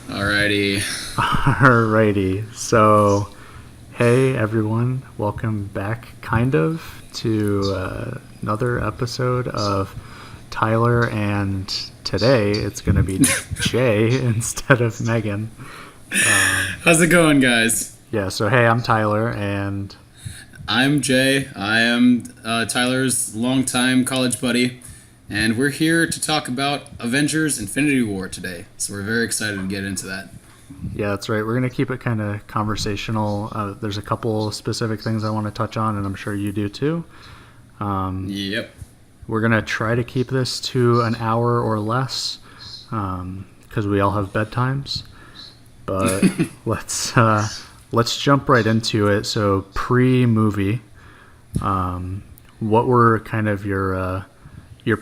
Alrighty. Alrighty, so hey everyone, welcome back, kind of, to another episode of Tyler, and today it's going to be Jay instead of Megan. How's it going, guys? Yeah, so hey, I'm Tyler, and I'm Jay. I am Tyler's longtime college buddy, and we're here to talk about Avengers Infinity War today. So we're very excited to get into that. yeah, that's right, we're going to keep it kind of conversational. There's a couple specific things I want to touch on, and I'm sure you do too. Yep. We're going to try to keep this to an hour or less, because we all have bedtimes. But let's jump right into it. So pre-movie, what were kind of your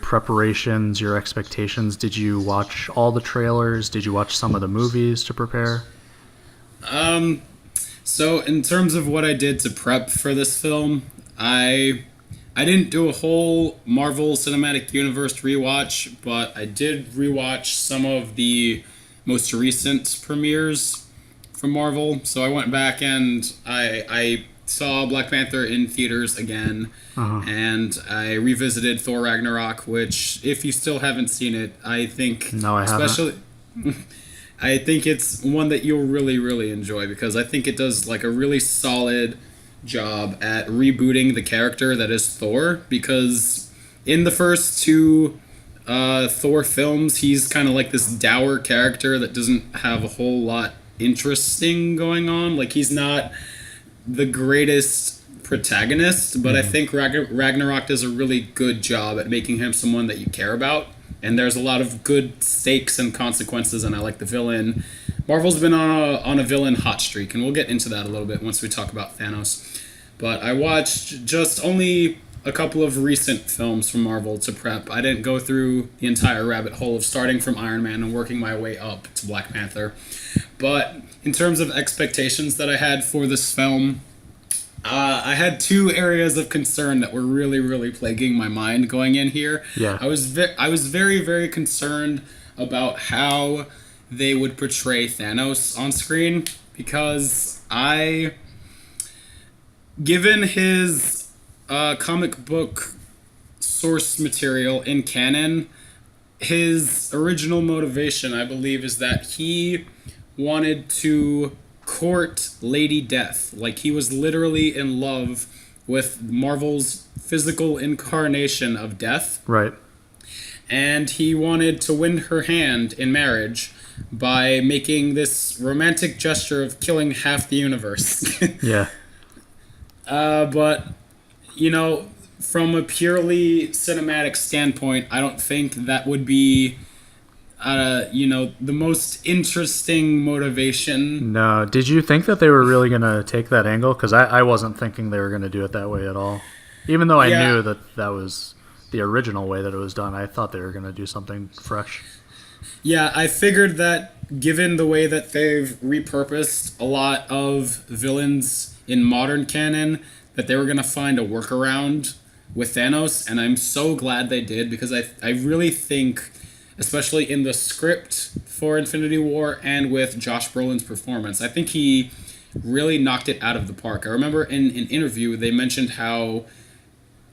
preparations, your expectations? Did you watch all the trailers? Did you watch some of the movies to prepare? So in terms of what I did to prep for this film, I didn't do a whole Marvel Cinematic Universe rewatch, but I did rewatch some of the most recent premieres from Marvel. So I went back and I saw Black Panther in theaters again, and I revisited Thor Ragnarok, which, if you still haven't seen it, I think, No, I haven't. especially, I think it's one that you'll really, really enjoy because I think it does like a really solid job at rebooting the character that is Thor. Because in the first two Thor films, he's kind of like this dour character that doesn't have a whole lot interesting going on. Like, he's not the greatest protagonist, but I think Ragnarok does a really good job at making him someone that you care about. And there's a lot of good stakes and consequences, and I like the villain. Marvel's been on a villain hot streak, and we'll get into that a little bit once we talk about Thanos. But I watched just only a couple of recent films from Marvel to prep. I didn't go through the entire rabbit hole of starting from Iron Man and working my way up to Black Panther. But in terms of expectations that I had for this film, I had two areas of concern that were really, really plaguing my mind going in here. Yeah. I was very, very concerned about how they would portray Thanos on screen because given his comic book source material in canon, his original motivation, I believe, is that he wanted to court Lady Death. Like, he was literally in love with Marvel's physical incarnation of Death, Right. and he wanted to win her hand in marriage by making this romantic gesture of killing half the universe. Yeah. But, you know, from a purely cinematic standpoint, I don't think that would be, the most interesting motivation. No. Did you think that they were really going to take that angle? Because I wasn't thinking they were going to do it that way at all. Even though I Yeah, knew that that was the original way that it was done, I thought they were going to do something fresh. yeah, I figured that given the way that they've repurposed a lot of villains in modern canon, that they were going to find a workaround with Thanos, and I'm so glad they did because I really think, especially in the script for Infinity War and with Josh Brolin's performance, I think he really knocked it out of the park. I remember in an interview they mentioned how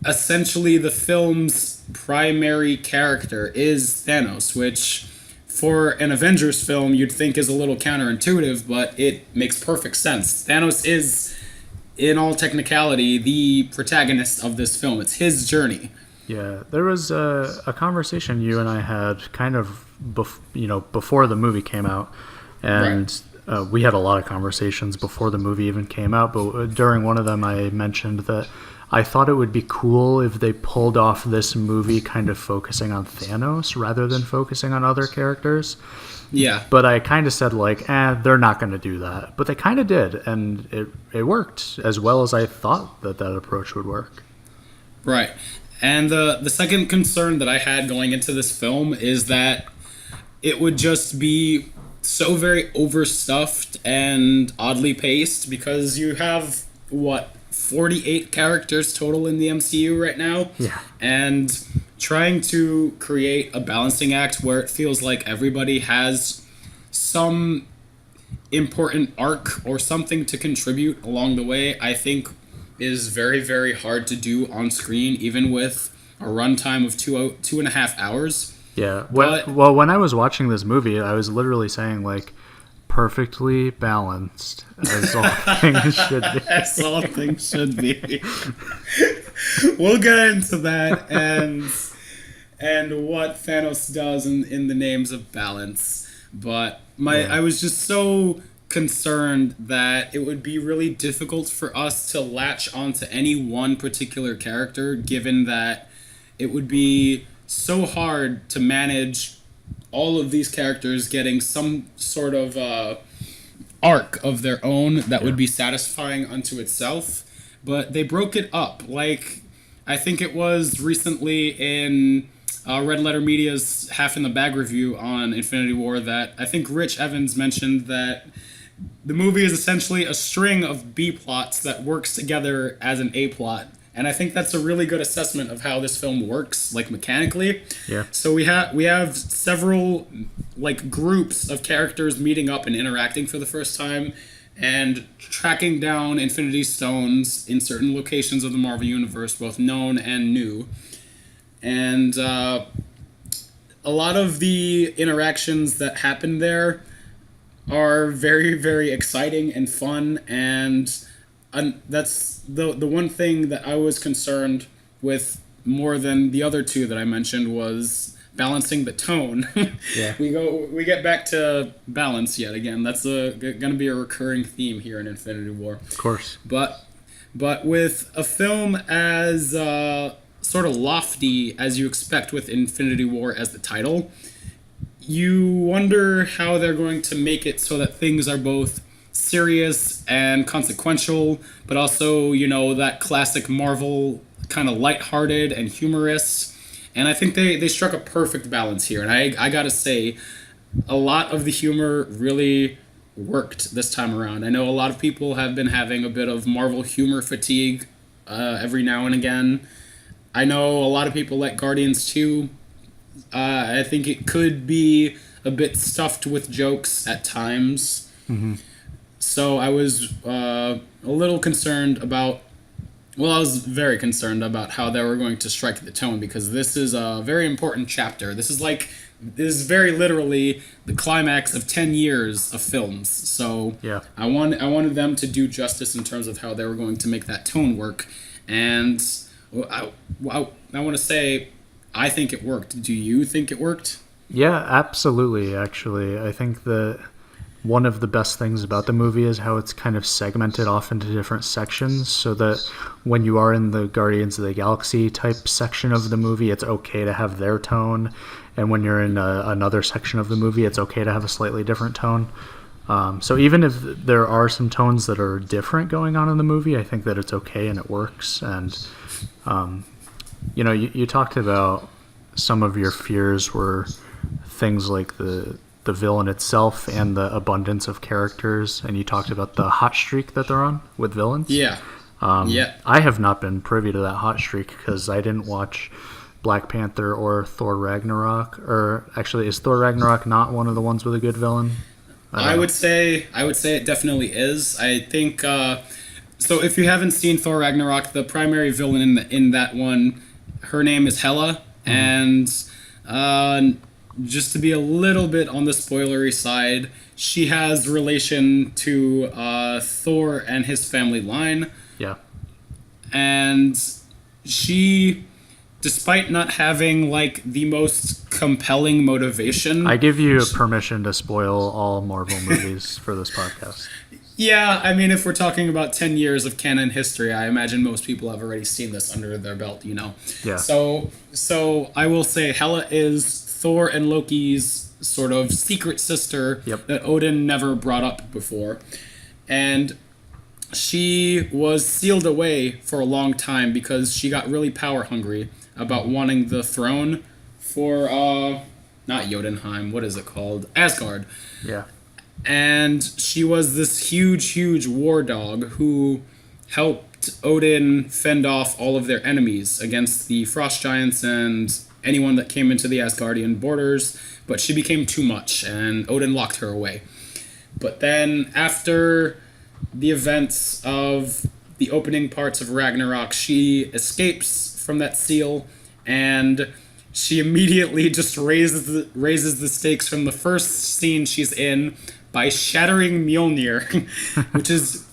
essentially the film's primary character is Thanos, which for an Avengers film you'd think is a little counterintuitive, but it makes perfect sense. Thanos is, in all technicality, the protagonist of this film. It's his journey. Yeah, there was a conversation you and I had kind of before the movie came out, Right. and we had a lot of conversations before the movie even came out. But during one of them, I mentioned that I thought it would be cool if they pulled off this movie kind of focusing on Thanos rather than focusing on other characters. Yeah. But I kind of said like, they're not going to do that. But they kind of did, and it worked as well as I thought that approach would work. Right. And the second concern that I had going into this film is that it would just be so very overstuffed and oddly paced because you have, what, 48 characters total in the MCU right now? Yeah. And trying to create a balancing act where it feels like everybody has some important arc or something to contribute along the way, I think is very, very hard to do on screen, even with a runtime of 2.5 hours. Yeah. But Well, when I was watching this movie, I was literally saying like perfectly balanced as all things should be. as all things should be. We'll get into that and what Thanos does in the names of balance. But I was just so concerned that it would be really difficult for us to latch onto any one particular character, given that it would be so hard to manage all of these characters getting some sort of arc of their own that would be satisfying unto itself. But they broke it up. Like, I think it was recently in Red Letter Media's Half in the Bag review on Infinity War that I think Rich Evans mentioned that the movie is essentially a string of B plots that works together as an A plot. And I think that's a really good assessment of how this film works, like mechanically. Yeah. So we have several like groups of characters meeting up and interacting for the first time, and tracking down Infinity Stones in certain locations of the Marvel Universe, both known and new. And a lot of the interactions that happen there are very, very exciting and fun, and that's the one thing that I was concerned with more than the other two that I mentioned was balancing the tone. Yeah. We get back to balance yet again. That's going to be a recurring theme here in Infinity War. Of course. But with a film as sort of lofty as you expect with Infinity War as the title, you wonder how they're going to make it so that things are both serious and consequential, but also, that classic Marvel kind of lighthearted and humorous. And I think they struck a perfect balance here. And I gotta say, a lot of the humor really worked this time around. I know a lot of people have been having a bit of Marvel humor fatigue every now and again. I know a lot of people like Guardians 2. I think it could be a bit stuffed with jokes at times. Mm-hmm. So I was a little concerned about... Well, I was very concerned about how they were going to strike the tone, because this is a very important chapter. This is very literally the climax of 10 years of films. So yeah. I wanted them to do justice in terms of how they were going to make that tone work. And I want to say, I think it worked. Do you think it worked? Yeah, absolutely, actually. I think that one of the best things about the movie is how it's kind of segmented off into different sections, so that when you are in the Guardians of the Galaxy type section of the movie, it's okay to have their tone, and when you're in another section of the movie, it's okay to have a slightly different tone. So even if there are some tones that are different going on in the movie, I think that it's okay and it works. And you talked about some of your fears were things like the villain itself and the abundance of characters, and you talked about the hot streak that they're on with villains. Yeah. I have not been privy to that hot streak because I didn't watch Black Panther or Thor Ragnarok. Or actually, is Thor Ragnarok not one of the ones with a good villain? I would say it definitely is. I think so. If you haven't seen Thor Ragnarok, the primary villain in that one, her name is Hela, and just to be a little bit on the spoilery side, she has relation to Thor and his family line. Yeah. And she, despite not having like the most compelling motivation... I give you permission to spoil all Marvel movies for this podcast. Yeah, I mean, if we're talking about 10 years of canon history, I imagine most people have already seen this under their belt, Yeah. So I will say Hela is Thor and Loki's sort of secret sister that Odin never brought up before. And she was sealed away for a long time because she got really power hungry about wanting the throne for, not Jotunheim, what is it called? Asgard. Yeah. And she was this huge, huge war dog who helped Odin fend off all of their enemies against the frost giants and anyone that came into the Asgardian borders, but she became too much, and Odin locked her away. But then, after the events of the opening parts of Ragnarok, she escapes from that seal, and she immediately just raises the stakes from the first scene she's in by shattering Mjolnir,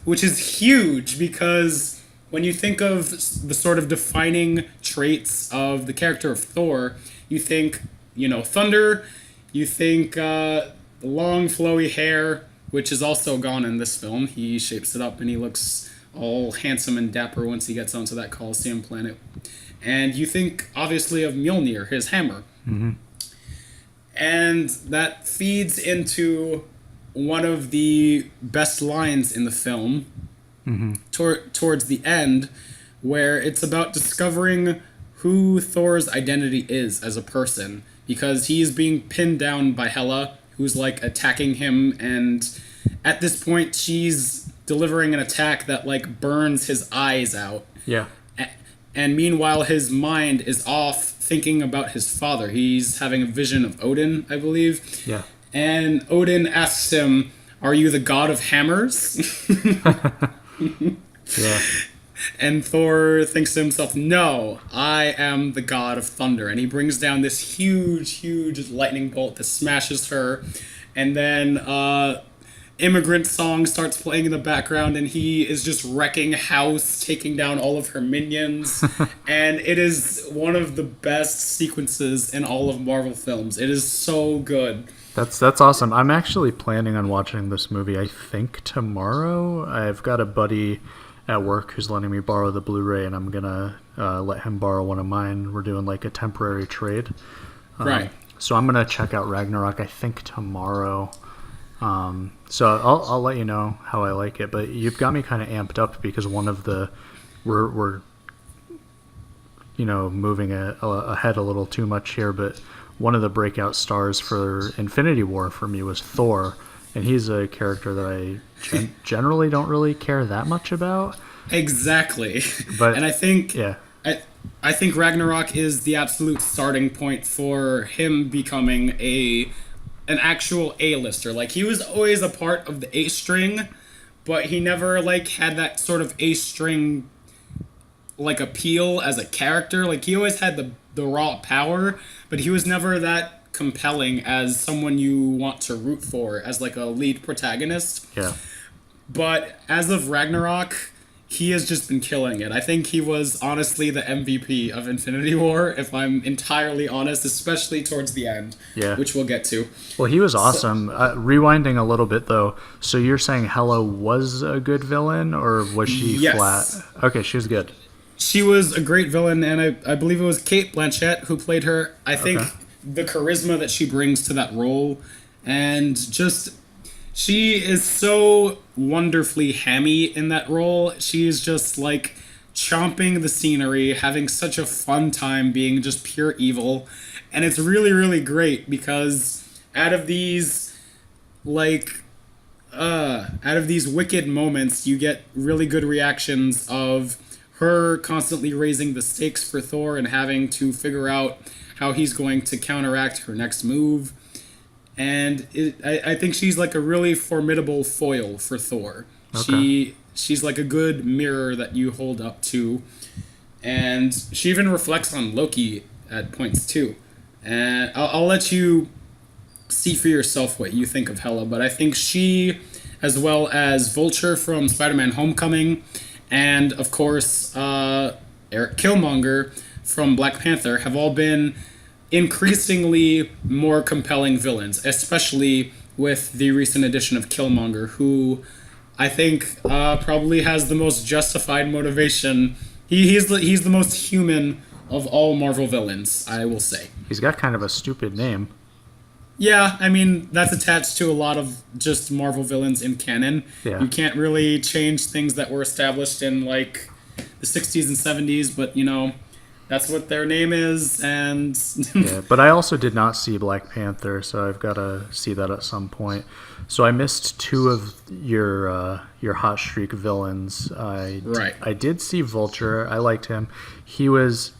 which is huge because when you think of the sort of defining traits of the character of Thor, you think, thunder, you think long flowy hair, which is also gone in this film. He shapes it up and he looks all handsome and dapper once he gets onto that Colosseum planet. And you think, obviously, of Mjolnir, his hammer. Mm-hmm. And that feeds into one of the best lines in the film, mm-hmm. towards the end, where it's about discovering who Thor's identity is as a person. Because he's being pinned down by Hela, who's, attacking him, and at this point, she's delivering an attack that, burns his eyes out. Yeah. And meanwhile, his mind is off thinking about his father. He's having a vision of Odin, I believe. Yeah. And Odin asks him, "Are you the god of hammers?" Yeah. And Thor thinks to himself, "No, I am the god of thunder." And he brings down this huge, huge lightning bolt that smashes her. And then Immigrant Song starts playing in the background, and he is just wrecking house, taking down all of her minions. And it is one of the best sequences in all of Marvel films. It is so good. That's awesome. I'm actually planning on watching this movie, I think, tomorrow. I've got a buddy at work who's letting me borrow the Blu-ray, and I'm going to let him borrow one of mine. We're doing a temporary trade. Right. So I'm going to check out Ragnarok, I think, tomorrow. So I'll let you know how I like it, but you've got me kind of amped up because one of the we're moving ahead a little too much here, but one of the breakout stars for Infinity War for me was Thor, and he's a character that I generally don't really care that much about. Exactly. But and I think yeah. I think Ragnarok is the absolute starting point for him becoming an actual A-lister. He was always a part of the A-string, but he never, had that sort of A-string, appeal as a character. He always had the raw power, but he was never that compelling as someone you want to root for as, a lead protagonist. Yeah. But as of Ragnarok, he has just been killing it. I think he was honestly the MVP of Infinity War, if I'm entirely honest, especially towards the end, which we'll get to. Well, he was awesome. Rewinding a little bit, though, so you're saying Hela was a good villain, or was she flat? Okay, she was good. She was a great villain, and I believe it was Cate Blanchett who played her. I think the charisma that she brings to that role, and just... she is so wonderfully hammy in that role. She's just, chomping the scenery, having such a fun time being just pure evil. And it's really, really great because out of these wicked moments, you get really good reactions of her constantly raising the stakes for Thor and having to figure out how he's going to counteract her next move. And I think she's a really formidable foil for Thor. Okay. She's a good mirror that you hold up to. And she even reflects on Loki at points too. And I'll let you see for yourself what you think of Hela. But I think she, as well as Vulture from Spider-Man Homecoming, and of course Eric Killmonger from Black Panther, have all been increasingly more compelling villains, especially with the recent addition of Killmonger, who I think probably has the most justified motivation. He's the most human of all Marvel villains, I will say. He's got kind of a stupid name. Yeah, I mean, that's attached to a lot of just Marvel villains in canon. Yeah. You can't really change things that were established in, the 60s and 70s, but, that's what their name is, and... Yeah, but I also did not see Black Panther, so I've got to see that at some point. So I missed two of your hot streak villains. I did see Vulture. I liked him. He was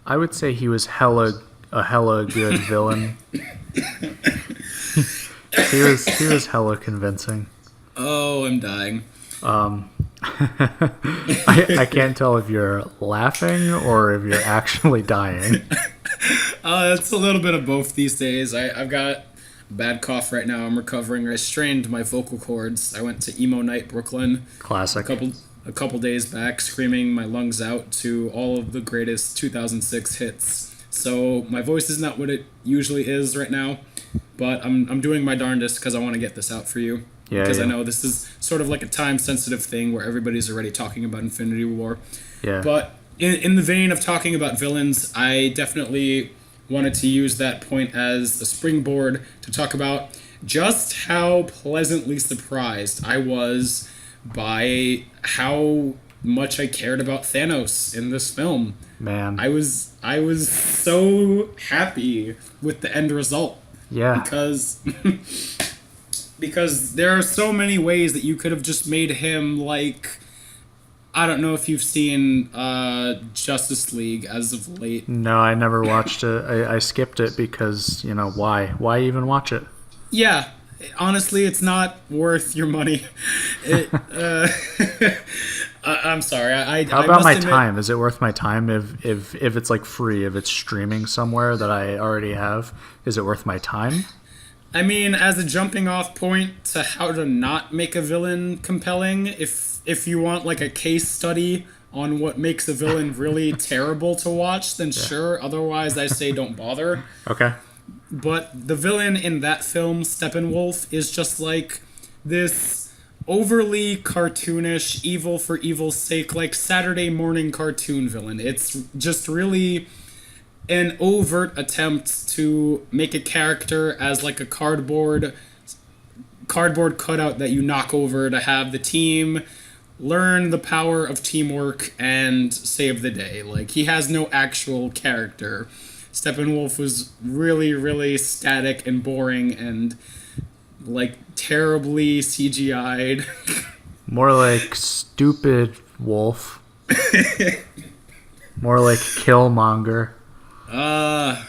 I would say he was a hella good villain. He was hella convincing. Oh, I'm dying. I can't tell if you're laughing or if you're actually dying. It's a little bit of both these days. I've got a bad cough right now. I'm recovering. I strained my vocal cords. I went to Emo Night Brooklyn Classic. a couple days back, screaming my lungs out to all of the greatest 2006 hits. So my voice is not what it usually is right now, but I'm doing my darndest because I want to get this out for you. Yeah, Because yeah. I know this is sort of like a time-sensitive thing where everybody's already talking about Infinity War. Yeah. But in the vein of talking about villains, I definitely wanted to use that point as a springboard to talk about just how pleasantly surprised I was by how much I cared about Thanos in this film. Man. I was so happy with the end result Yeah. because there are so many ways that you could have just made him like, I don't know if you've seen Justice League as of late. No, I never watched it. I skipped it because, why? Why even watch it? Yeah, honestly, it's not worth your money. It, I'm sorry. How I about must my admit, time? Is it worth my time if it's like free, if it's streaming somewhere that I already have? Is it worth my time? I mean, as a jumping off point to how to not make a villain compelling, if you want like a case study on what makes a villain really terrible to watch, then sure. Otherwise, I say don't bother. Okay. But the villain in that film, Steppenwolf, is just like this overly cartoonish, evil for evil's sake, like Saturday morning cartoon villain. It's just really an overt attempt to make a character as like a cardboard cutout that you knock over to have the team learn the power of teamwork and save the day. Like, he has no actual character. Steppenwolf was really, really static and boring and like terribly CGI'd. More like stupid wolf. More like Killmonger. I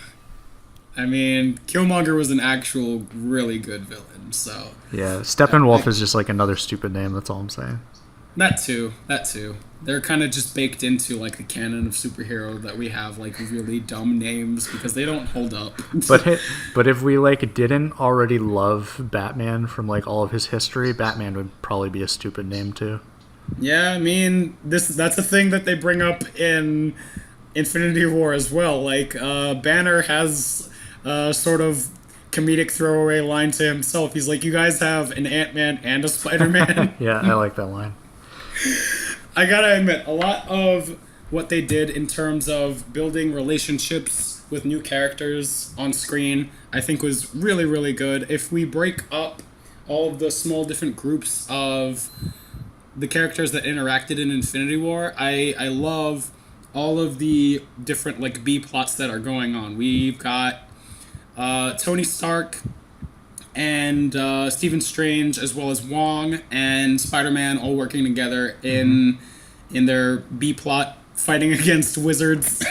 mean, Killmonger was an actual really good villain, so Yeah, Steppenwolf is just like another stupid name. That's all I'm saying. that too. They're kind of just baked into like the canon of superhero that we have like really dumb names because they don't hold up. But if we like didn't already love Batman from like all of his history, Batman would probably be a stupid name too. Yeah, I mean, that's a thing that they bring up in Infinity War as well. Like, Banner has a sort of comedic throwaway line to himself. He's like, "You guys have an Ant-Man and a Spider-Man." Yeah, I like that line. I gotta admit, a lot of what they did in terms of building relationships with new characters on screen, I think was really, really good. If we break up all of the small different groups of the characters that interacted in Infinity War, I love all of the different like B plots that are going on. We've got Tony Stark and Stephen Strange, as well as Wong and Spider-Man, all working together in their B plot, fighting against wizards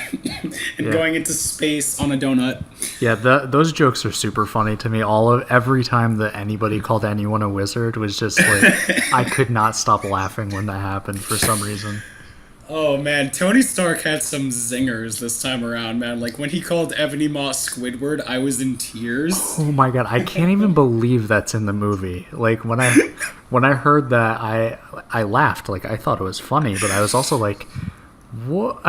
and going into space on a donut. Yeah, those jokes are super funny to me. Every time that anybody called anyone a wizard was just like I could not stop laughing when that happened for some reason. Oh man, Tony Stark had some zingers this time around, man. Like when he called Ebony Moss Squidward, I was in tears. Oh my god, I can't even believe that's in the movie. Like when I heard that, I laughed. Like I thought it was funny, but I was also like, what?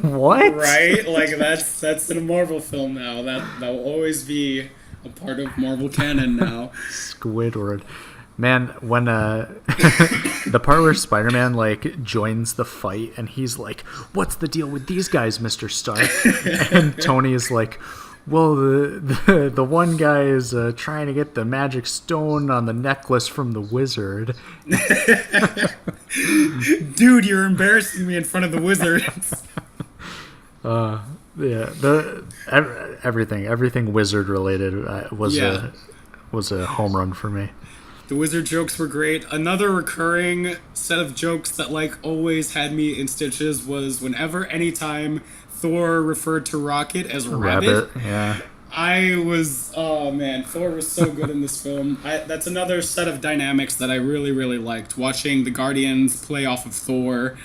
What? Right? Like that's in a Marvel film now. That will always be a part of Marvel canon now. Squidward. Man, when the part where Spider-Man like joins the fight and he's like, "What's the deal with these guys, Mr. Stark?" And Tony is like, "Well, the one guy is trying to get the magic stone on the necklace from the wizard." Dude, you're embarrassing me in front of the wizards. Yeah, everything wizard related was a home run for me. The wizard jokes were great. Another recurring set of jokes that like always had me in stitches was whenever anytime Thor referred to Rocket as Rabbit. Rabbit, yeah. Oh man, Thor was so good in this film. That's another set of dynamics that I really, really liked. Watching the Guardians play off of Thor,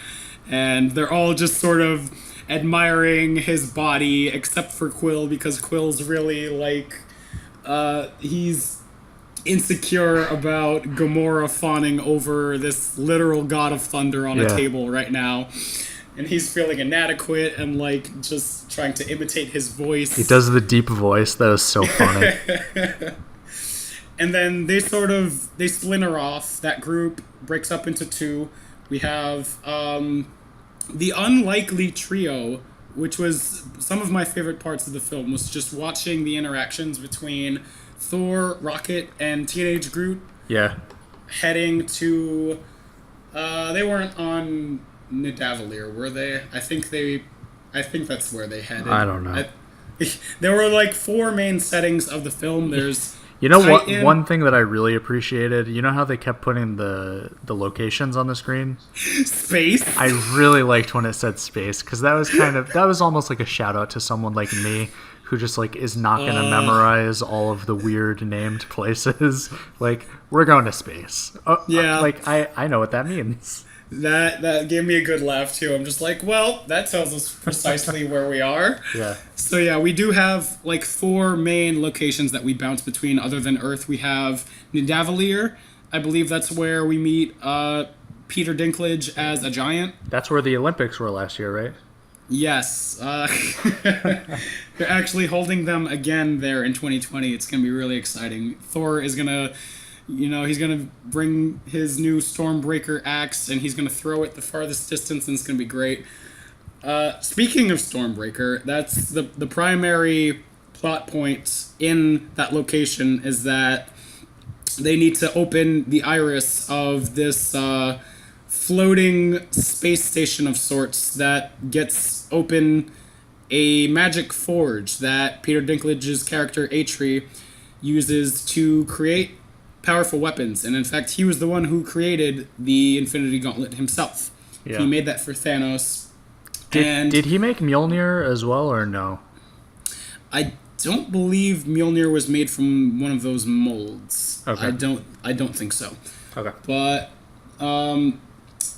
and they're all just sort of admiring his body, except for Quill, because Quill's really like, he's insecure about Gamora fawning over this literal god of thunder on a table right now. And he's feeling inadequate and like just trying to imitate his voice. He does the deep voice. That was so funny. And then they splinter off. That group breaks up into two. We have the unlikely trio, which was some of my favorite parts of the film, was just watching the interactions between Thor, Rocket, and Teenage Groot. Yeah. Heading to... they weren't on Nidavellir, were they? I think that's where they headed. I don't know. There were like four main settings of the film. There's you know what? One thing that I really appreciated. You know how they kept putting the locations on the screen? Space. I really liked when it said space because that was almost like a shout out to someone like me who just like is not going to memorize all of the weird named places. Like we're going to space. Yeah. Like I know what that means. That gave me a good laugh too. I'm just like, well, that tells us precisely where we are. Yeah. So yeah, we do have like four main locations that we bounce between other than Earth. We have Nidavellir. I believe that's where we meet Peter Dinklage as a giant. That's where the Olympics were last year, right? Yes. They're actually holding them again there in 2020. It's going to be really exciting. Thor is going to... he's going to bring his new Stormbreaker axe, and he's going to throw it the farthest distance, and it's going to be great. Speaking of Stormbreaker, that's the primary plot point in that location is that they need to open the iris of this floating space station of sorts that gets open a magic forge that Peter Dinklage's character Atri uses to create powerful weapons, and in fact he was the one who created the Infinity Gauntlet himself. He made that for Thanos. Did he make Mjolnir as well or no? I don't believe Mjolnir was made from one of those molds. Okay. I don't think so. Okay. But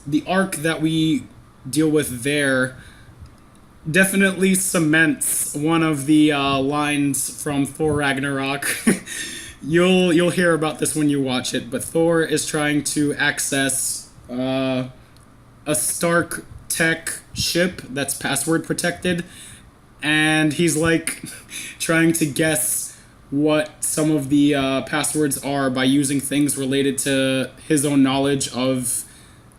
the arc that we deal with there definitely cements one of the lines from Thor Ragnarok. You'll hear about this when you watch it, but Thor is trying to access a Stark tech ship that's password protected, and he's like trying to guess what some of the passwords are by using things related to his own knowledge of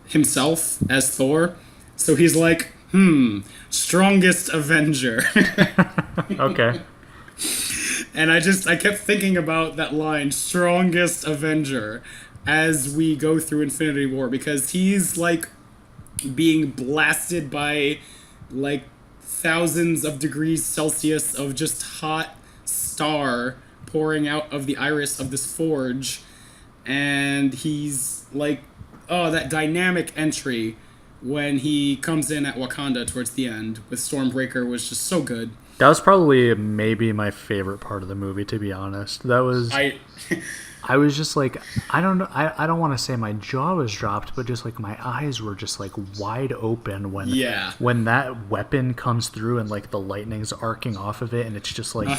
himself as Thor. So he's like, strongest Avenger. Okay. And I kept thinking about that line, strongest Avenger, as we go through Infinity War, because he's like being blasted by like thousands of degrees Celsius of just hot star pouring out of the iris of this forge. And he's like, that dynamic entry when he comes in at Wakanda towards the end with Stormbreaker was just so good. That was probably maybe my favorite part of the movie, to be honest. That was... I was just like, I don't know, I don't want to say my jaw was dropped, but just like my eyes were just like wide open when that weapon comes through and like the lightning's arcing off of it and it's just like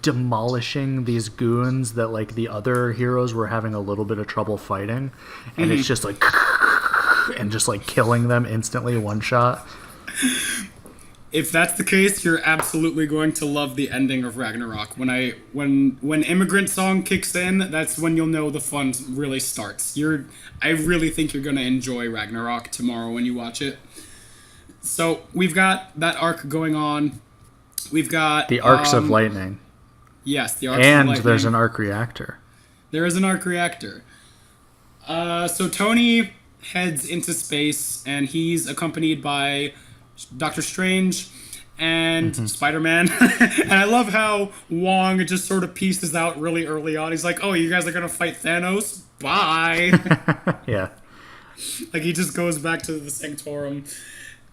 demolishing these goons that like the other heroes were having a little bit of trouble fighting, and it's just like and just like killing them instantly, one shot. If that's the case, you're absolutely going to love the ending of Ragnarok. When Immigrant Song kicks in, that's when you'll know the fun really starts. I really think you're going to enjoy Ragnarok tomorrow when you watch it. So we've got that arc going on. We've got the arcs of lightning. Yes, the arcs of lightning. And there's an arc reactor. There is an arc reactor. So Tony heads into space, and he's accompanied by Doctor Strange and Spider-Man. And I love how Wong just sort of pieces out really early on. He's like, oh, you guys are going to fight Thanos? Bye. Yeah. Like, he just goes back to the Sanctorum.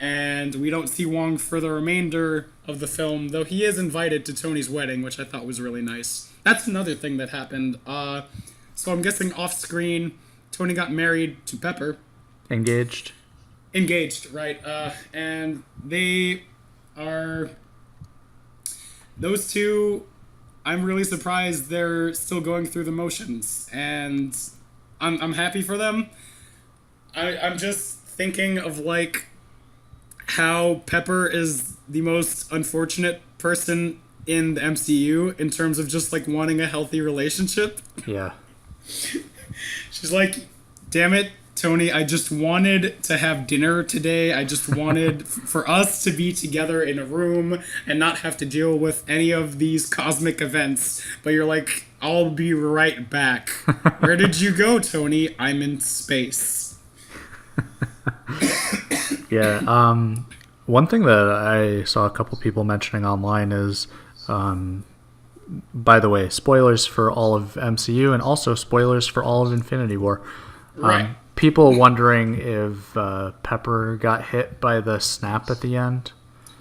And we don't see Wong for the remainder of the film, though he is invited to Tony's wedding, which I thought was really nice. That's another thing that happened. So I'm guessing off-screen, Tony got married to Pepper. Engaged. Engaged, right. And they are... Those two, I'm really surprised they're still going through the motions. And I'm happy for them. I'm just thinking of, like, how Pepper is the most unfortunate person in the MCU in terms of just, like, wanting a healthy relationship. Yeah. She's like, damn it, Tony, I just wanted to have dinner today. I just wanted for us to be together in a room and not have to deal with any of these cosmic events. But you're like, I'll be right back. Where did you go, Tony? I'm in space. Yeah. One thing that I saw a couple people mentioning online is, by the way, spoilers for all of MCU and also spoilers for all of Infinity War. Right. People wondering if Pepper got hit by the snap at the end.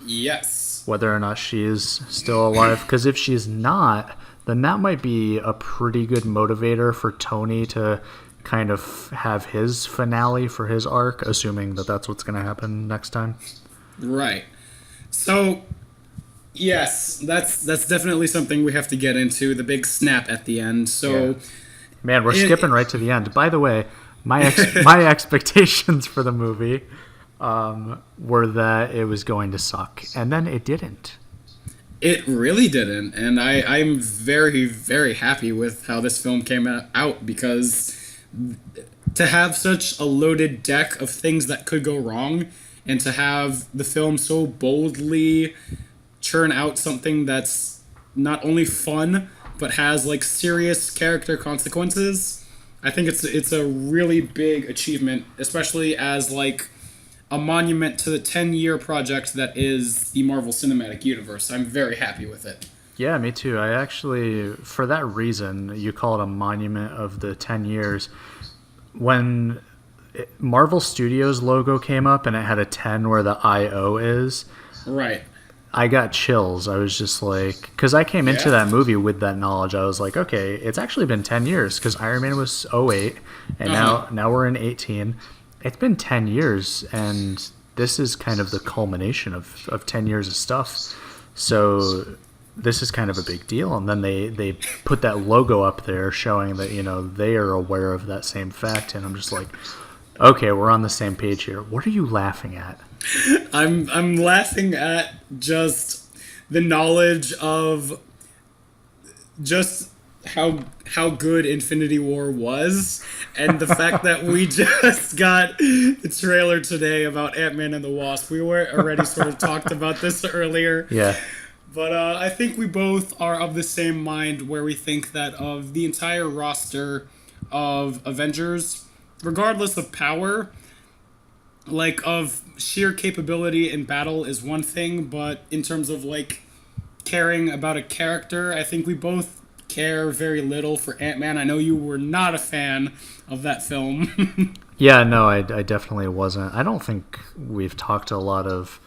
Yes. Whether or not she is still alive. Because if she's not, then that might be a pretty good motivator for Tony to kind of have his finale for his arc, assuming that that's what's going to happen next time. Right. So, yes, that's definitely something we have to get into, the big snap at the end. So, yeah. Man, we're skipping right to the end. By the way, my expectations for the movie were that it was going to suck, and then it didn't. It really didn't, and I'm very, very happy with how this film came out, because to have such a loaded deck of things that could go wrong, and to have the film so boldly churn out something that's not only fun, but has, like, serious character consequences, I think it's a really big achievement, especially as, like, a monument to the 10-year project that is the Marvel Cinematic Universe. I'm very happy with it. Yeah, me too. I actually, for that reason, you call it a monument of the 10 years. When Marvel Studios logo came up and it had a 10 where the I-O is, right, I got chills. I was just like, because I came into that movie with that knowledge. I was like, okay, it's actually been 10 years, because Iron Man was 08, and now we're in 18. It's been 10 years, and this is kind of the culmination of 10 years of stuff. So this is kind of a big deal. And then they put that logo up there showing that, you know, they are aware of that same fact. And I'm just like, okay, we're on the same page here. What are you laughing at? I'm laughing at just the knowledge of just how good Infinity War was, and the fact that we just got the trailer today about Ant-Man and the Wasp. We were already sort of talked about this earlier. Yeah. But I think we both are of the same mind, where we think that of the entire roster of Avengers, regardless of power, like, of sheer capability in battle is one thing, but in terms of, like, caring about a character, I think we both care very little for Ant-Man. I know you were not a fan of that film. Yeah, no, I definitely wasn't. I don't think we've talked a lot of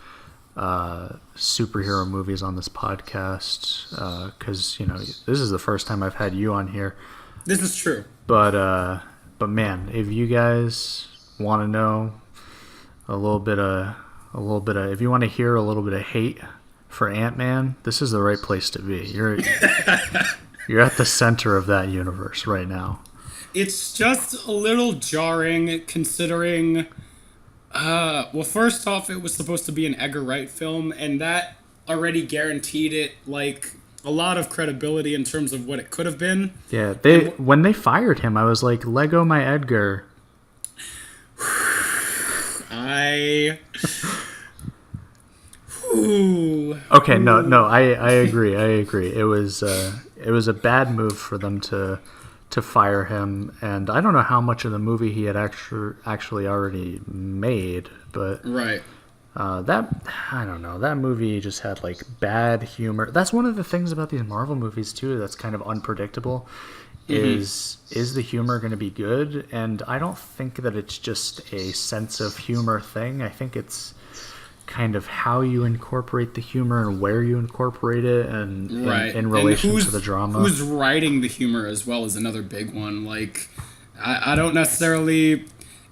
superhero movies on this podcast, because, you know, this is the first time I've had you on here. This is true. But man, if you guys want to know a little bit of, if you want to hear a little bit of hate for Ant-Man, this is the right place to be. You're at the center of that universe right now. It's just a little jarring, considering, well, first off, it was supposed to be an Edgar Wright film, and that already guaranteed it, like, a lot of credibility in terms of what it could have been. Yeah, when they fired him, I was like, Lego my Edgar. Okay, no, I agree. It was a bad move for them to fire him, and I don't know how much of the movie he had actually already made, but right. That I don't know. That movie just had like bad humor. That's one of the things about these Marvel movies too. That's kind of unpredictable. Hmm. Is the humor going to be good? And I don't think that it's just a sense of humor thing. I think it's kind of how you incorporate the humor and where you incorporate it, and Right. in And relation to the drama. who's writing the humor as well is another big one. Like, I don't necessarily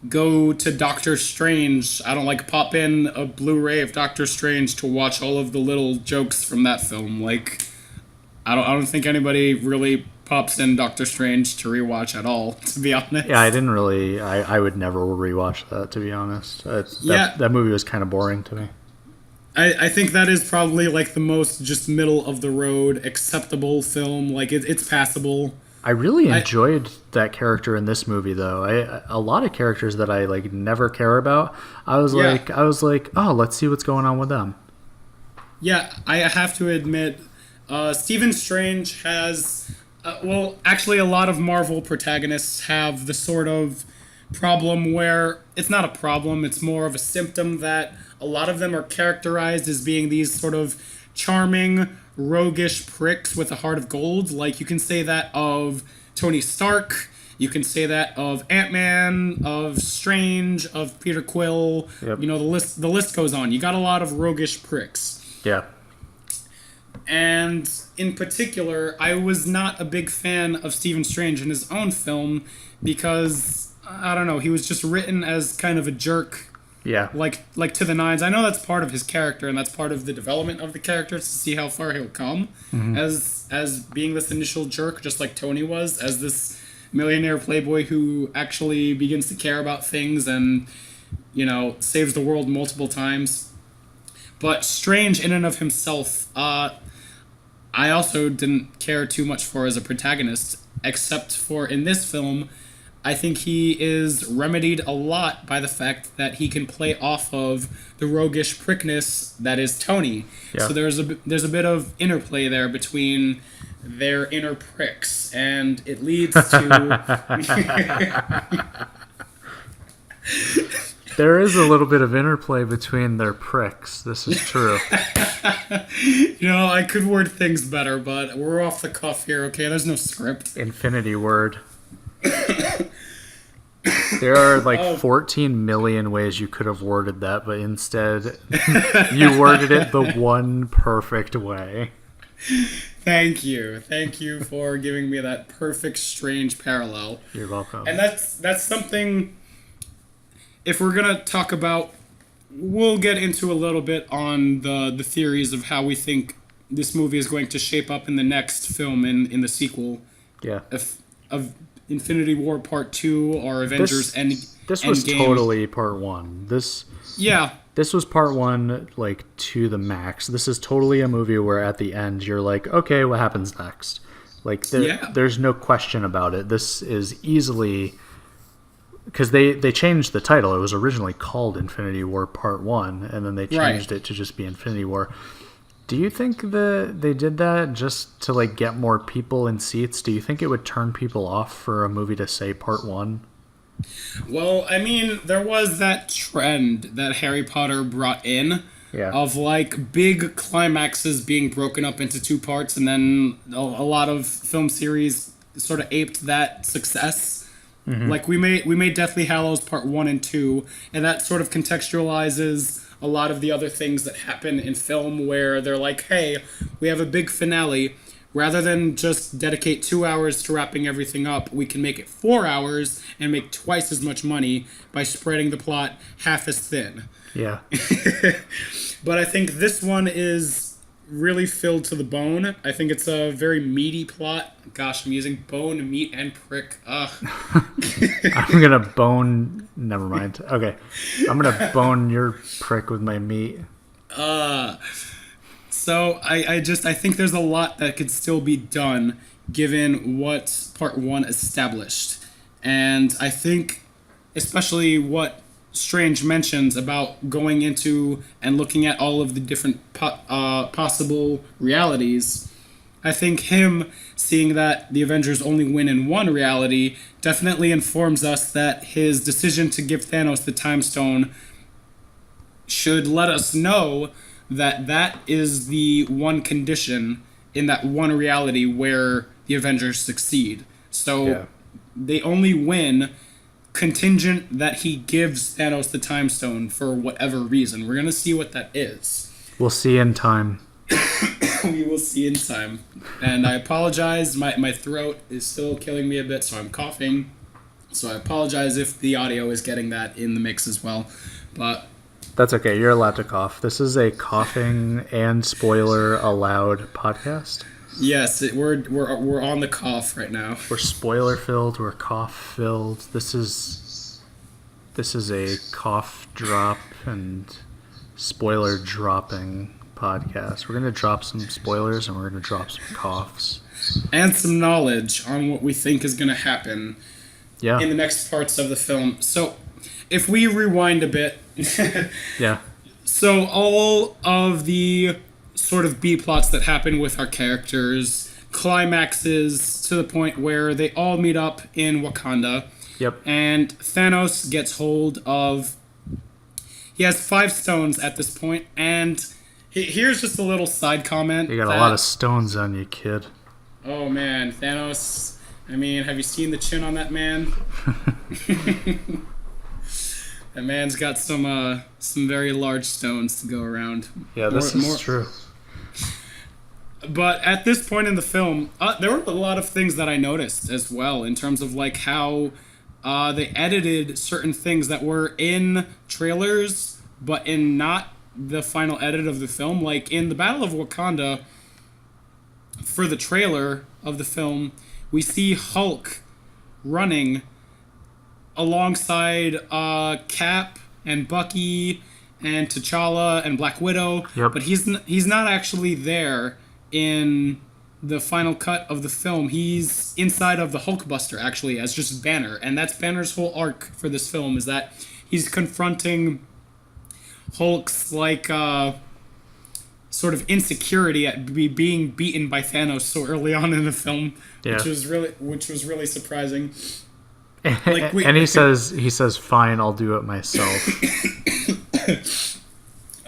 go to Doctor Strange. I don't like pop in a Blu-ray of Doctor Strange to watch all of the little jokes from that film. Like, I don't think anybody really pops in Doctor Strange to rewatch at all, to be Yeah, I honest. didn't really. I would never rewatch that, to be honest. Yeah, That movie was kind of boring to me. I think that is probably like the most just middle of the road acceptable film. Like it's passable. I really I enjoyed that character in this movie, though. A lot of characters that I like never care about. Yeah, I was like, oh, let's see what's going on with them. yeah. I have to admit, Stephen Strange has, well, actually, a lot of Marvel protagonists have the sort of problem where it's not a problem; it's more of a symptom that a lot of them are characterized as being these sort of charming, roguish pricks with a heart of gold. Like you can say that of Tony Stark. You can say that of Ant-Man, of Strange, of Peter Quill. Yep. You know, the list goes on. You got a lot of roguish pricks. Yeah. And in particular, I was not a big fan of Stephen Strange in his own film because I don't know, he was just written as kind of a jerk, Yeah. like to the nines. I know that's part of his character and that's part of the development of the character to see how far he'll come as being this initial jerk, just like Tony was, as this millionaire playboy who actually begins to care about things and saves the world multiple times. But Strange in and of himself, I also didn't care too much for as a protagonist, except for in this film, I think he is remedied a lot by the fact that he can play off of the roguish prickness that is Tony. Yeah. So there's a bit of interplay there between their inner pricks, and it leads to There is a little bit of interplay between their pricks. This is true. I could word things better, but we're off the cuff here. Okay, there's no script. Infinity word. There are like Oh, 14 million ways you could have worded that, but instead you worded it the one perfect way. thank you for giving me that perfect Strange parallel. You're welcome. And that's something. If we're gonna talk about, we'll get into a little bit on the theories of how we think this movie is going to shape up in the next film in the sequel Yeah. of Infinity War Part 2 or Avengers This was Endgame. totally part one. Yeah, This was part one, like, to the max. This is totally a movie where at the end you're like, okay, what happens next? Like, yeah, there's no question about it. This is easily... Because they changed the title. It was originally called Infinity War Part 1, and then they changed right. it to just be Infinity War. Do you think that they did that just to, like, get more people in seats? Do you think it would turn people off for a movie to say Part 1? Well, I mean, there was that trend that Harry Potter brought in Yeah. of like big climaxes being broken up into two parts, and then a lot of film series sort of aped that success. Like we made Deathly Hallows Part 1 and 2, and that sort of contextualizes a lot of the other things that happen in film where they're like, hey, we have a big finale. Rather than just dedicate 2 hours to wrapping everything up, we can make it 4 hours and make twice as much money by spreading the plot half as thin. Yeah. But I think this one is really filled to the bone. I think it's a very meaty plot. Gosh, I'm using bone, meat, and prick. Ugh. I'm gonna bone. Never mind. Okay, I'm gonna bone your prick with my meat. So I think there's a lot that could still be done given what part one established. And I think especially what Strange mentions about going into and looking at all of the different possible realities. I think him seeing that the Avengers only win in one reality definitely informs us that his decision to give Thanos the Time Stone should let us know that that is the one condition in that one reality where the Avengers succeed. So Yeah. they only win contingent that he gives Thanos the time stone for whatever reason. We're gonna see what that is. We'll see in time. We will see in time. And I apologize, my throat is still killing me a bit, so I'm coughing. So I apologize if the audio is getting that in the mix as well. But That's okay. You're allowed to cough. This is a coughing and spoiler allowed podcast. yes, we're on the cough right now. We're spoiler filled. We're cough filled. This is a cough drop and spoiler dropping podcast. We're gonna drop some spoilers and we're gonna drop some coughs And some knowledge on what we think is gonna happen Yeah. in the next parts of the film. So if we rewind a bit, Yeah. so all of the sort of B plots that happen with our characters climaxes to the point where they all meet up in Wakanda, Yep. and Thanos gets hold of. He has 5 stones at this point, and here's just a little side comment. You got a lot of stones on you, kid. Oh man, Thanos. I mean, have you seen the chin on that man? That man's got some very large stones to go around. Yeah, this is true. But at this point in the film, there were a lot of things that I noticed as well in terms of like how they edited certain things that were in trailers, but in not the final edit of the film. Like in the Battle of Wakanda, for the trailer of the film, we see Hulk running alongside Cap and Bucky and T'Challa and Black Widow. Yep. But he's not actually there in the final cut of the film. He's inside of the Hulkbuster actually as just Banner, and that's Banner's whole arc for this film, is that he's confronting Hulk's like sort of insecurity at being beaten by Thanos so early on in the film, Yeah. which was really surprising. And he says, "Fine, I'll do it myself."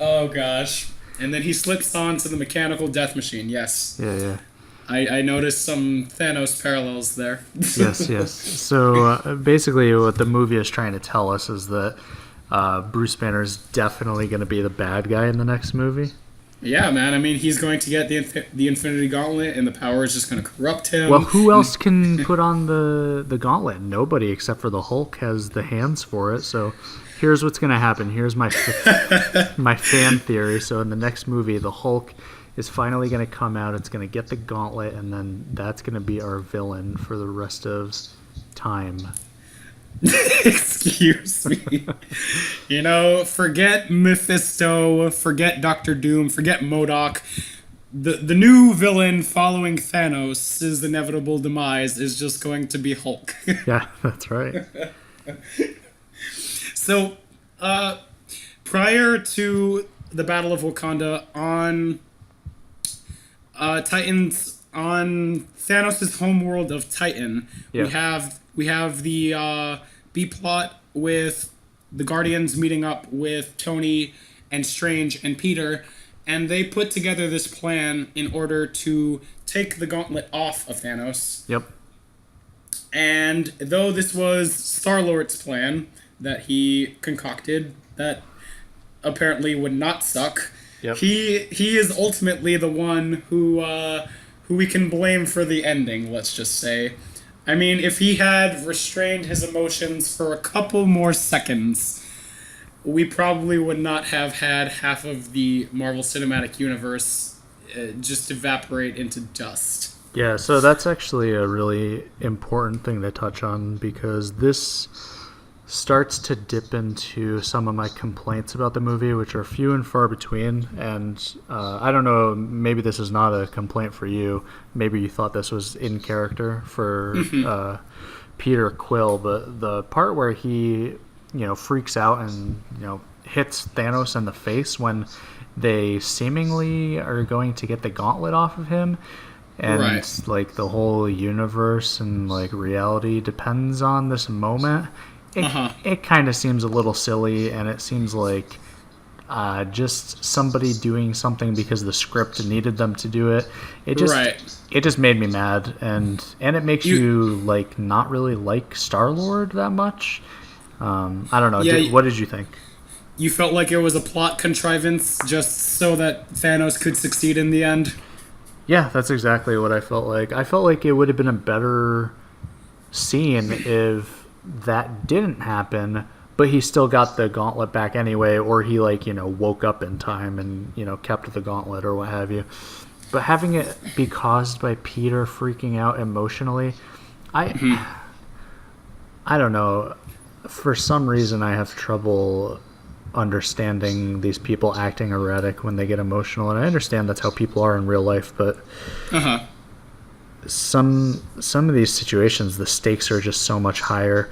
Oh gosh. And then he slips onto the mechanical death machine. Yes. Yeah. I noticed some Thanos parallels there. Yes. So basically, what the movie is trying to tell us is that Bruce Banner is definitely going to be the bad guy in the next movie. Yeah, man. I mean, he's going to get the Infinity Gauntlet, and the power is just going to corrupt him. Well, who else can put on the gauntlet? Nobody except for the Hulk has the hands for it. So here's what's going to happen. Here's my fan theory. So in the next movie, the Hulk is finally going to come out. It's going to get the gauntlet, and then that's going to be our villain for the rest of time. Excuse me. Forget Mephisto, forget Doctor Doom, forget MODOK. The new villain following Thanos' inevitable demise is just going to be Hulk. Yeah, that's right. So, prior to the Battle of Wakanda on Titans, on Thanos' homeworld of Titan, Yeah. we have the B plot with the Guardians meeting up with Tony and Strange and Peter, and they put together this plan in order to take the gauntlet off of Thanos. Yep. And though this was Star-Lord's plan that he concocted, that apparently would not suck, Yep. he is ultimately the one who we can blame for the ending, let's just say. I mean, if he had restrained his emotions for a couple more seconds, we probably would not have had half of the Marvel Cinematic Universe just evaporate into dust. Yeah, so that's actually a really important thing to touch on, because this starts to dip into some of my complaints about the movie, which are few and far between. And I don't know, maybe this is not a complaint for you. Maybe you thought this was in character for Peter Quill, but the part where he, freaks out and, hits Thanos in the face when they seemingly are going to get the gauntlet off of him. And Right. like the whole universe and like reality depends on this moment. It kind of seems a little silly, and it seems like just somebody doing something because the script needed them to do it. Right. It just made me mad, and it makes you like not really like Star-Lord that much. I don't know. Yeah, What did you think? you felt like it was a plot contrivance just so that Thanos could succeed in the end. Yeah, that's exactly what I felt like. I felt like it would have been a better scene if that didn't happen, but he still got the gauntlet back anyway, or he like, woke up in time and, kept the gauntlet or what have you. But having it be caused by Peter freaking out emotionally, I don't know. For some reason I have trouble understanding these people acting erratic when they get emotional, and I understand that's how people are in real life, but some of these situations the stakes are just so much higher.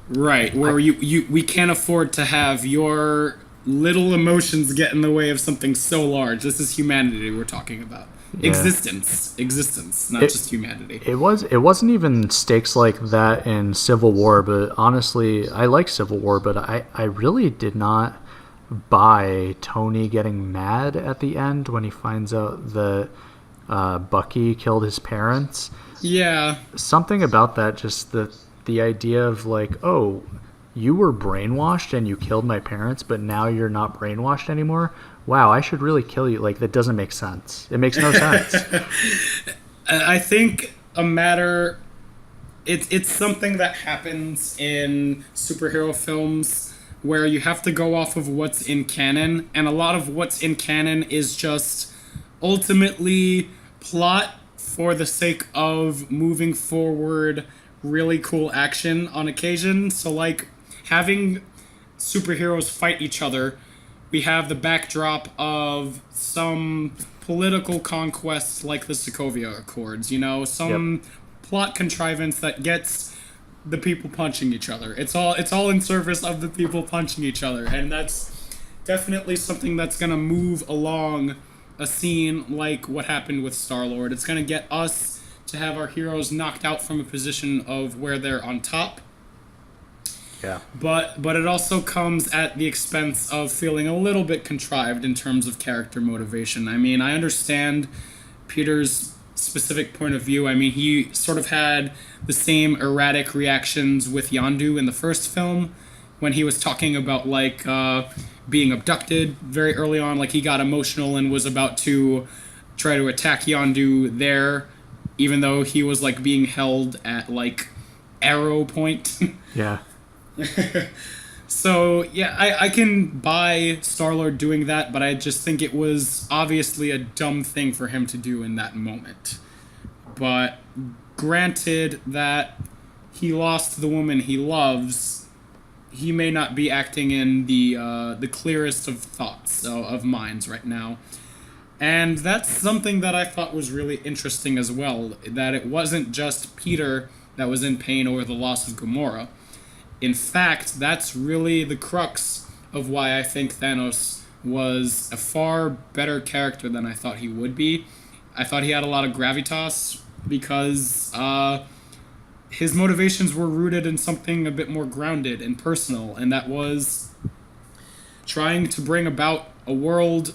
Right, where we can't afford to have your little emotions get in the way of something so large. This is humanity we're talking about. Yeah. Existence, not just humanity. It wasn't even stakes like that in Civil War, but honestly, I like Civil War, but I really did not buy Tony getting mad at the end when he finds out that Bucky killed his parents. Yeah. Something about that, just the idea of like, oh, you were brainwashed and you killed my parents, but now you're not brainwashed anymore. Wow, I should really kill you. Like, that doesn't make sense. It makes no sense. I think it's something that happens in superhero films where you have to go off of what's in canon, and a lot of what's in canon is just ultimately plot for the sake of moving forward really cool action on occasion. So, like, having superheroes fight each other, we have the backdrop of some political conquest like the Sokovia Accords, some plot contrivance that gets the people punching each other. It's all in service of the people punching each other, and that's definitely something that's going to move along a scene like what happened with Star-Lord. It's going to get us to have our heroes knocked out from a position of where they're on top. Yeah. But it also comes at the expense of feeling a little bit contrived in terms of character motivation. I mean, I understand Peter's specific point of view. I mean, he sort of had the same erratic reactions with Yondu in the first film when he was talking about, like, being abducted very early on. Like, he got emotional and was about to try to attack Yondu there, even though he was, like, being held at, like, arrow point. Yeah. So, yeah, I can buy Star-Lord doing that, but I just think it was obviously a dumb thing for him to do in that moment. But granted that he lost the woman he loves, he may not be acting in the clearest of thoughts, of minds right now. And that's something that I thought was really interesting as well, that it wasn't just Peter that was in pain over the loss of Gamora. In fact, that's really the crux of why I think Thanos was a far better character than I thought he would be. I thought he had a lot of gravitas because his motivations were rooted in something a bit more grounded and personal, and that was trying to bring about a world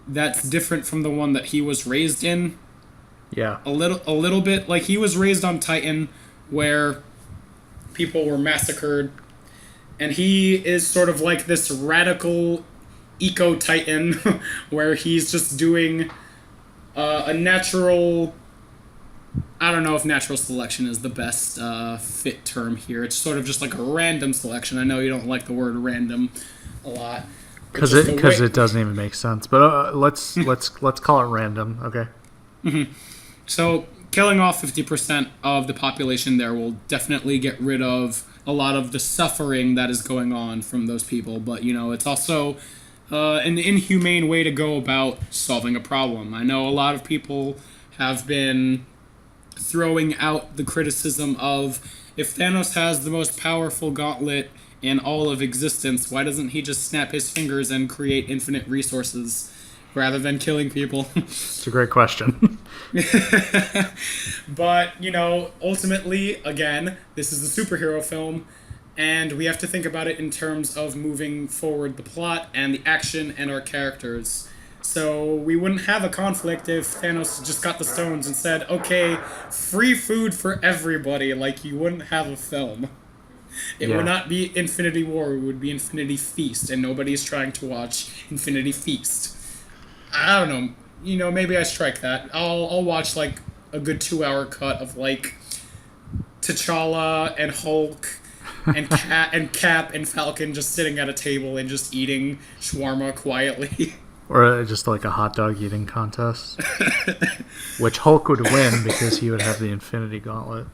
that's different from the one that he was raised in. Yeah. A little bit. Like, he was raised on Titan, where people were massacred, and he is sort of like this radical eco-titan where he's just doing a natural... I don't know if natural selection is the best fit term here. It's sort of just like a random selection. I know you don't like the word random a lot. Because it doesn't even make sense. But let's call it random, okay? Mm-hmm. So killing off 50% of the population there will definitely get rid of a lot of the suffering that is going on from those people. But, it's also an inhumane way to go about solving a problem. I know a lot of people have been throwing out the criticism of, if Thanos has the most powerful gauntlet in all of existence, why doesn't he just snap his fingers and create infinite resources rather than killing people? It's a great question. But, ultimately, again, this is a superhero film, and we have to think about it in terms of moving forward the plot and the action and our characters. So we wouldn't have a conflict if Thanos just got the stones and said, okay, free food for everybody, like you wouldn't have a film. It would Yeah. not be Infinity War, it would be Infinity Feast, and nobody's trying to watch Infinity Feast. I don't know, maybe I strike that. I'll watch like a good 2 hour cut of like T'Challa and Hulk and Cap and Falcon just sitting at a table and just eating shawarma quietly. Or just like a hot dog eating contest, which Hulk would win because he would have the Infinity Gauntlet.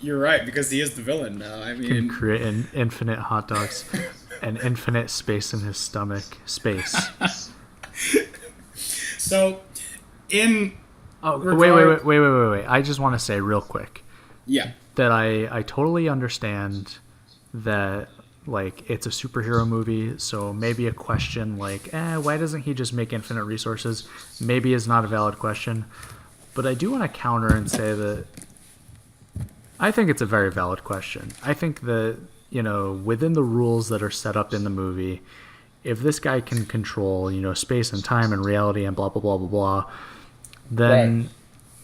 You're right, because he is the villain now. I He can mean, create an infinite hot dogs, an infinite space in his stomach. Space. so in Oh, regard, wait. I just want to say real quick yeah, that I totally understand that, like, it's a superhero movie, so maybe a question like, why doesn't he just make infinite resources, maybe is not a valid question. But I do want to counter and say that I think it's a very valid question. I think that, within the rules that are set up in the movie, if this guy can control, space and time and reality and blah, blah, blah, blah, blah, then right.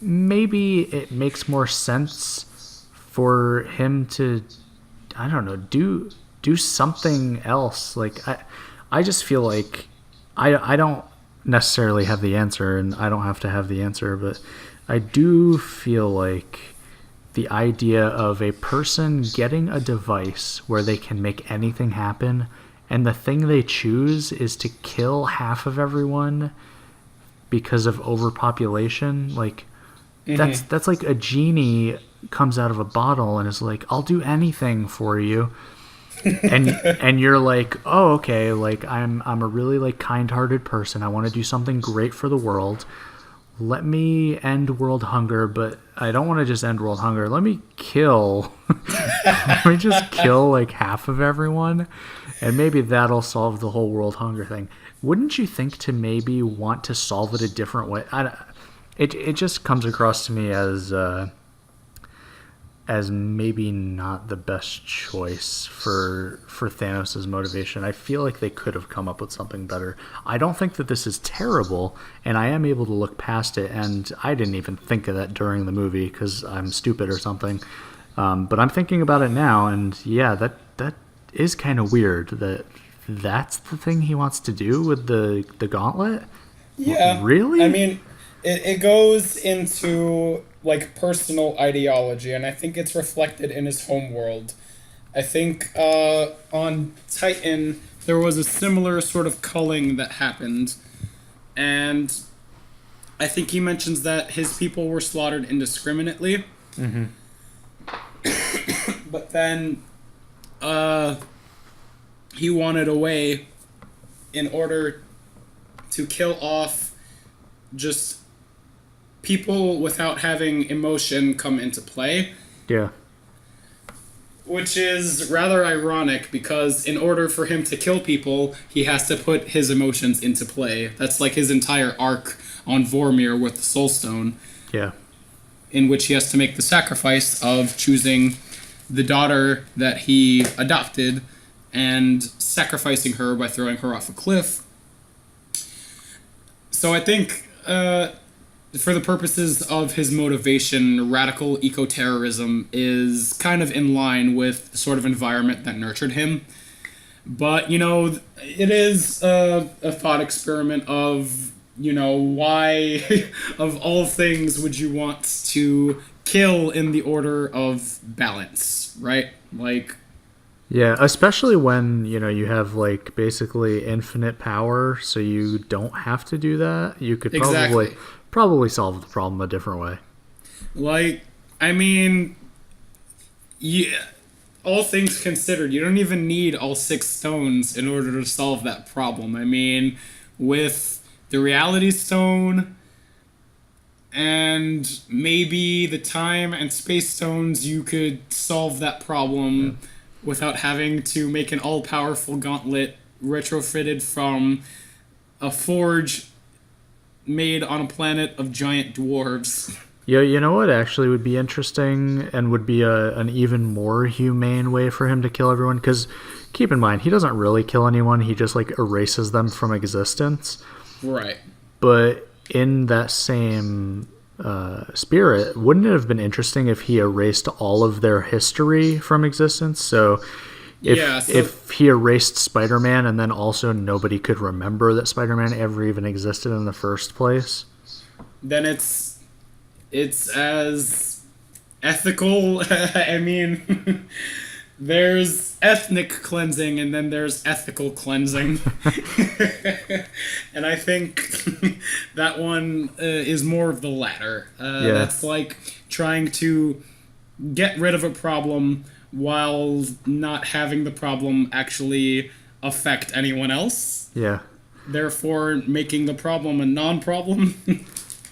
maybe it makes more sense for him to, I don't know, do something else. Like, I just feel like I don't necessarily have the answer, and I don't have to have the answer, but I do feel like the idea of a person getting a device where they can make anything happen, and the thing they choose is to kill half of everyone because of overpopulation, like, that's like a genie comes out of a bottle and is like, I'll do anything for you. And you're like, oh, okay, like, I'm a really, like, kind-hearted person. I want to do something great for the world. Let me end world hunger, but I don't want to just end world hunger. Let me kill. Let me just kill like half of everyone, and maybe that'll solve the whole world hunger thing. Wouldn't you think to maybe want to solve it a different way? It just comes across to me as maybe not the best choice for Thanos' motivation. I feel like they could have come up with something better. I don't think that this is terrible, and I am able to look past it, and I didn't even think of that during the movie because I'm stupid or something. But I'm thinking about it now, and yeah, that is kind of weird that that's the thing he wants to do with the gauntlet. Yeah. Really? I mean, it goes into like personal ideology, and I think it's reflected in his home world. I think on Titan there was a similar sort of culling that happened, and I think he mentions that his people were slaughtered indiscriminately. But then he wanted a way in order to kill off just people without having emotion come into play, Yeah. which is rather ironic because in order for him to kill people, he has to put his emotions into play. That's like his entire arc on Vormir with the Soul Stone, Yeah. in which he has to make the sacrifice of choosing the daughter that he adopted and sacrificing her by throwing her off a cliff. So I think, for the purposes of his motivation, radical eco-terrorism is kind of in line with the sort of environment that nurtured him. But, it is a thought experiment of, why, of all things, would you want to kill in the order of balance, right? Like, Yeah, especially when, you have like basically infinite power, so you don't have to do that. You could probably exactly. probably solve the problem a different way. Like, I mean, yeah, all things considered, you don't even need all 6 stones in order to solve that problem. I mean, with the Reality Stone and maybe the Time and Space Stones, you could solve that problem without having to make an all-powerful gauntlet retrofitted from a forge made on a planet of giant dwarves. Yeah, you know what actually would be interesting and would be an even more humane way for him to kill everyone? Because keep in mind, he doesn't really kill anyone, he just like erases them from existence. Right. But in that same spirit, wouldn't it have been interesting if he erased all of their history from existence? So Yeah, so if he erased Spider-Man and then also nobody could remember that Spider-Man ever even existed in the first place. then it's as ethical. I mean, there's ethnic cleansing and then there's ethical cleansing. And I think that one is more of the latter. Yeah. That's like trying to get rid of a problem while not having the problem actually affect anyone else, Yeah. therefore making the problem a non-problem.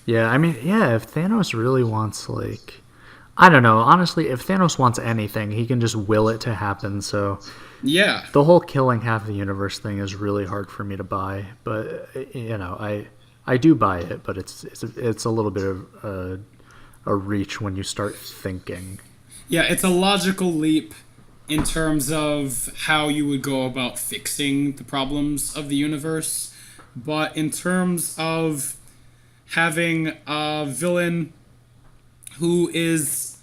Yeah, I mean, yeah, if Thanos really wants, like, I don't know, honestly, if Thanos wants anything, he can just will it to happen, so Yeah. the whole killing half the universe thing is really hard for me to buy, but, you know, I do buy it, but it's a little bit of a reach when you start thinking. Yeah, it's a logical leap in terms of how you would go about fixing the problems of the universe, but in terms of having a villain who is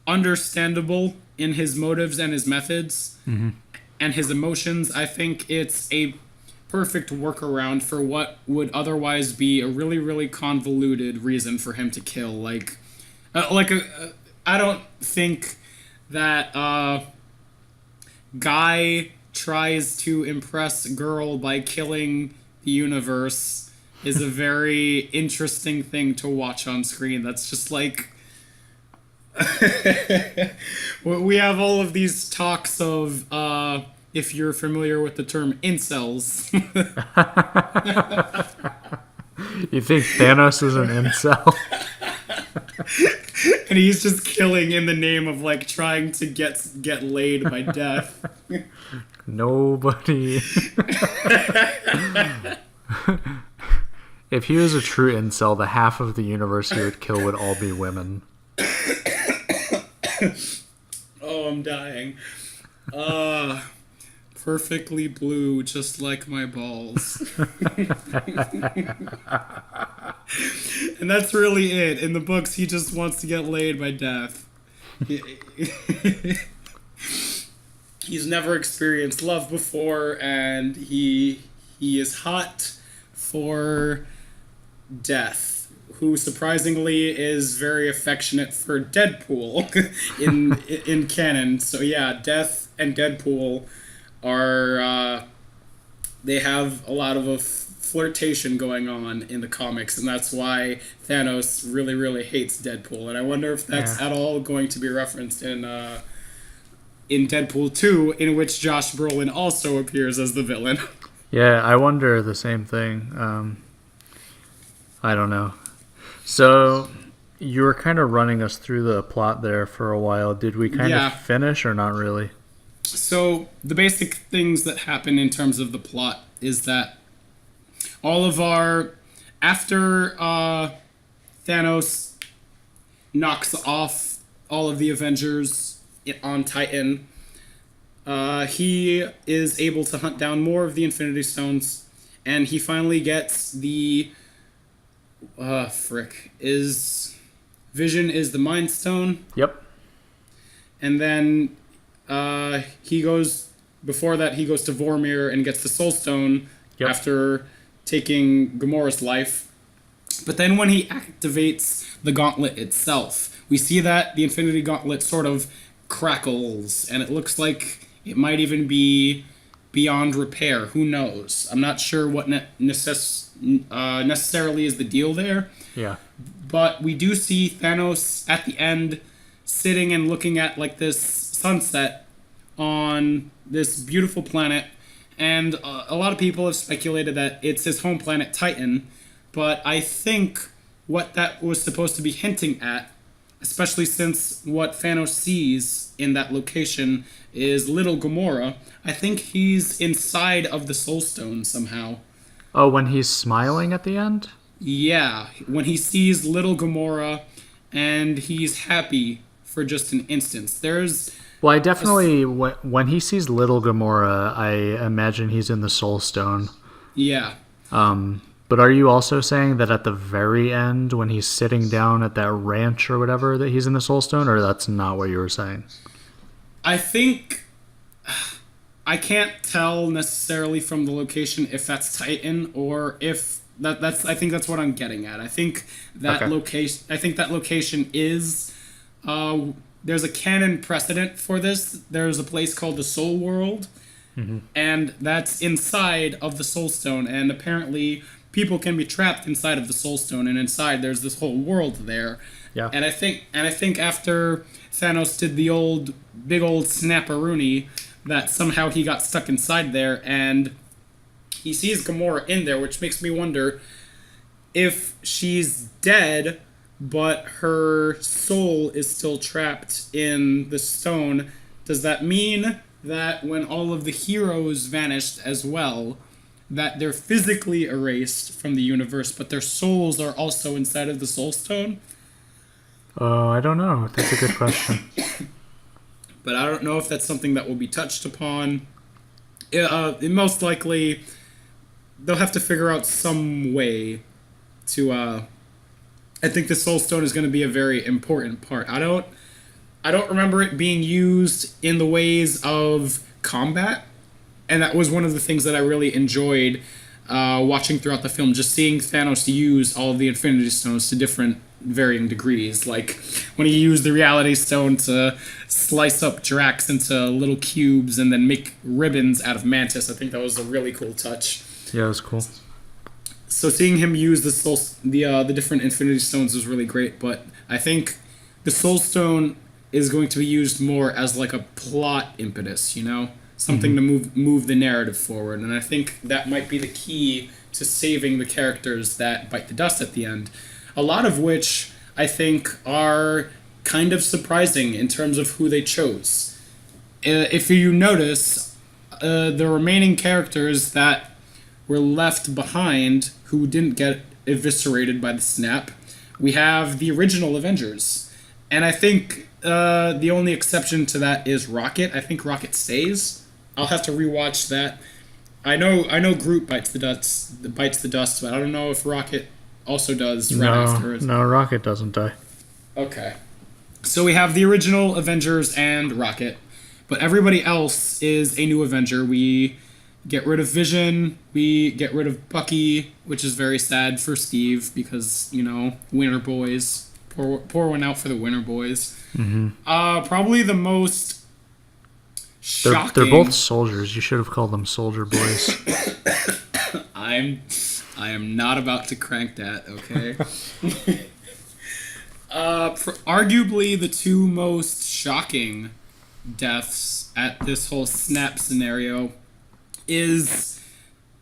understandable in his motives and his methods and his emotions, I think it's a perfect workaround for what would otherwise be a really, really convoluted reason for him to kill. I don't think that guy tries to impress girl by killing the universe is a very interesting thing to watch on screen. That's just like we have all of these talks of if you're familiar with the term incels. You think Thanos is an incel? And he's just killing in the name of like trying to get laid by death. Nobody. If he was a true incel, the half of the universe he would kill would all be women. Oh, I'm dying. Perfectly blue, just like my balls. And that's really it. In the books, he just wants to get laid by death. He's never experienced love before, and he is hot for death, who surprisingly is very affectionate for Deadpool in canon. So yeah, Death and Deadpool are they have a lot of a flirtation going on in the comics, and that's why Thanos really, really hates Deadpool. And I wonder if that's at all going to be referenced in Deadpool 2, in which Josh Brolin also appears as the villain. Yeah, I wonder the same thing. I don't know. So, you were kind of running us through the plot there for a while. Did we kind Yeah. of finish or not really? So the basic things that happen in terms of the plot is that all of our after Thanos knocks off all of the Avengers on Titan, he is able to hunt down more of the Infinity Stones, and he finally gets the Vision is the Mind Stone, Yep. and then he goes before that he goes to Vormir and gets the Soul Stone after taking Gamora's life. But then when he activates the gauntlet itself, we see that the Infinity Gauntlet sort of crackles, and it looks like it might even be beyond repair. Who knows? I'm not sure what necessarily is the deal there. Yeah. But we do see Thanos at the end sitting and looking at like this sunset on this beautiful planet, and a lot of people have speculated that it's his home planet Titan, but I think what that was supposed to be hinting at, especially since what Thanos sees in that location is little Gamora, I think he's inside of the Soul Stone somehow. Oh, when he's smiling at the end? Yeah, when he sees little Gamora and he's happy for just an instant. There's Well, I a s- definitely when he sees little Gamora, I imagine he's in the Soul Stone. yeah. But are you also saying that at the very end, when he's sitting down at that ranch or whatever, that he's in the Soul Stone, or that's not what you were saying? I think I can't tell necessarily from the location if that's Titan or if that's I think that's what I'm getting at. Okay. I think that location is there's a canon precedent for this. There's a place called the Soul World, and that's inside of the Soul Stone, and apparently people can be trapped inside of the Soul Stone, and inside there's this whole world there. Yeah. And I think after Thanos did the old big old snapperoonie, that somehow he got stuck inside there, and he sees Gamora in there, which makes me wonder if she's dead, but her soul is still trapped in the stone. Does that mean that when all of the heroes vanished as well, that they're physically erased from the universe, but their souls are also inside of the Soul Stone? Oh, I don't know. That's a good question. But I don't know if that's something that will be touched upon. It most likely they'll have to figure out some way to. I think the Soul Stone is going to be a very important part. I don't remember it being used in the ways of combat, and that was one of the things that I really enjoyed watching throughout the film. Just seeing Thanos use all of the Infinity Stones to different varying degrees. Like when he used the Reality Stone to slice up Drax into little cubes and then make ribbons out of Mantis. I think that was a really cool touch. Yeah, it was cool. So seeing him use the different Infinity Stones was really great. But I think the Soul Stone is going to be used more as like a plot impetus, something to move the narrative forward. And I think that might be the key to saving the characters that bite the dust at the end. A lot of which I think are kind of surprising in terms of who they chose. If you notice, the remaining characters that were left behind who didn't get eviscerated by the snap, we have the original Avengers. And I think the only exception to that is Rocket. I think Rocket stays. I'll have to rewatch that. I know Groot bites the dust, but I don't know if Rocket also does right No, after. no, Rocket doesn't die. Okay. So we have the original Avengers and Rocket, but everybody else is a new Avenger. We get rid of Vision, we get rid of Bucky, which is very sad for Steve because, Winter Boys. Pour one out for the Winter Boys. Probably the most shocking. They're both soldiers. You should have called them Soldier Boys. I am not about to crank that, okay? Arguably the two most shocking deaths at this whole snap scenario is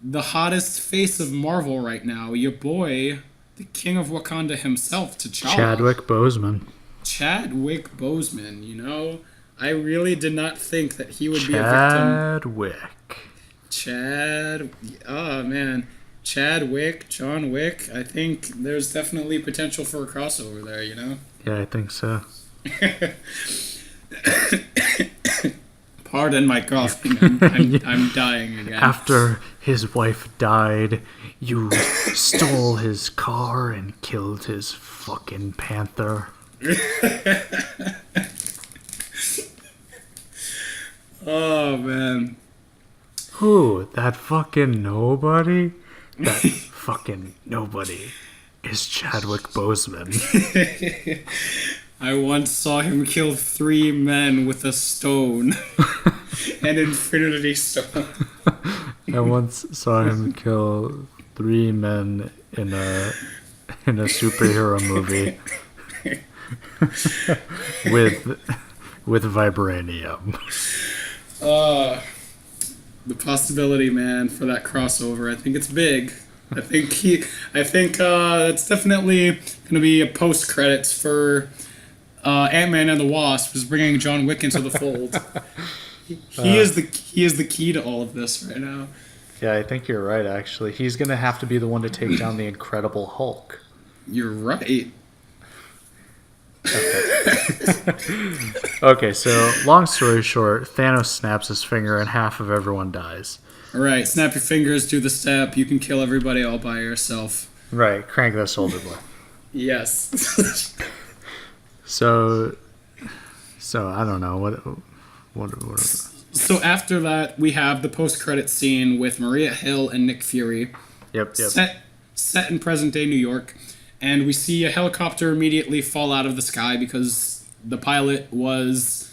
the hottest face of Marvel right now, your boy, the King of Wakanda himself, T'Challa. Chadwick Boseman. Chadwick Boseman, I really did not think that he would be a victim. Chad. Oh, man. Chadwick, John Wick. I think there's definitely potential for a crossover there, Yeah, I think so. Pardon my coughing. I'm dying again. After his wife died, you stole his car and killed his fucking panther. Oh, man. Who? That fucking nobody? That fucking nobody is Chadwick Boseman. I once saw him kill 3 men with a stone. An infinity stone. I once saw him kill 3 men in a superhero movie with vibranium. The possibility, man, for that crossover, I think it's big. I think it's definitely going to be a post credits for Ant-Man and the Wasp is bringing John Wick into the fold. He is the key to all of this right now. Yeah, I think you're right, actually. He's going to have to be the one to take down the Incredible Hulk. You're right. Okay, so long story short, Thanos snaps his finger and half of everyone dies. All right, snap your fingers, do the step. You can kill everybody all by yourself. Right, crank that soldier boy. Yes. So, so I don't know what. So after that, we have the post-credit scene with Maria Hill and Nick Fury, Yep. set in present-day New York, and we see a helicopter immediately fall out of the sky because the pilot was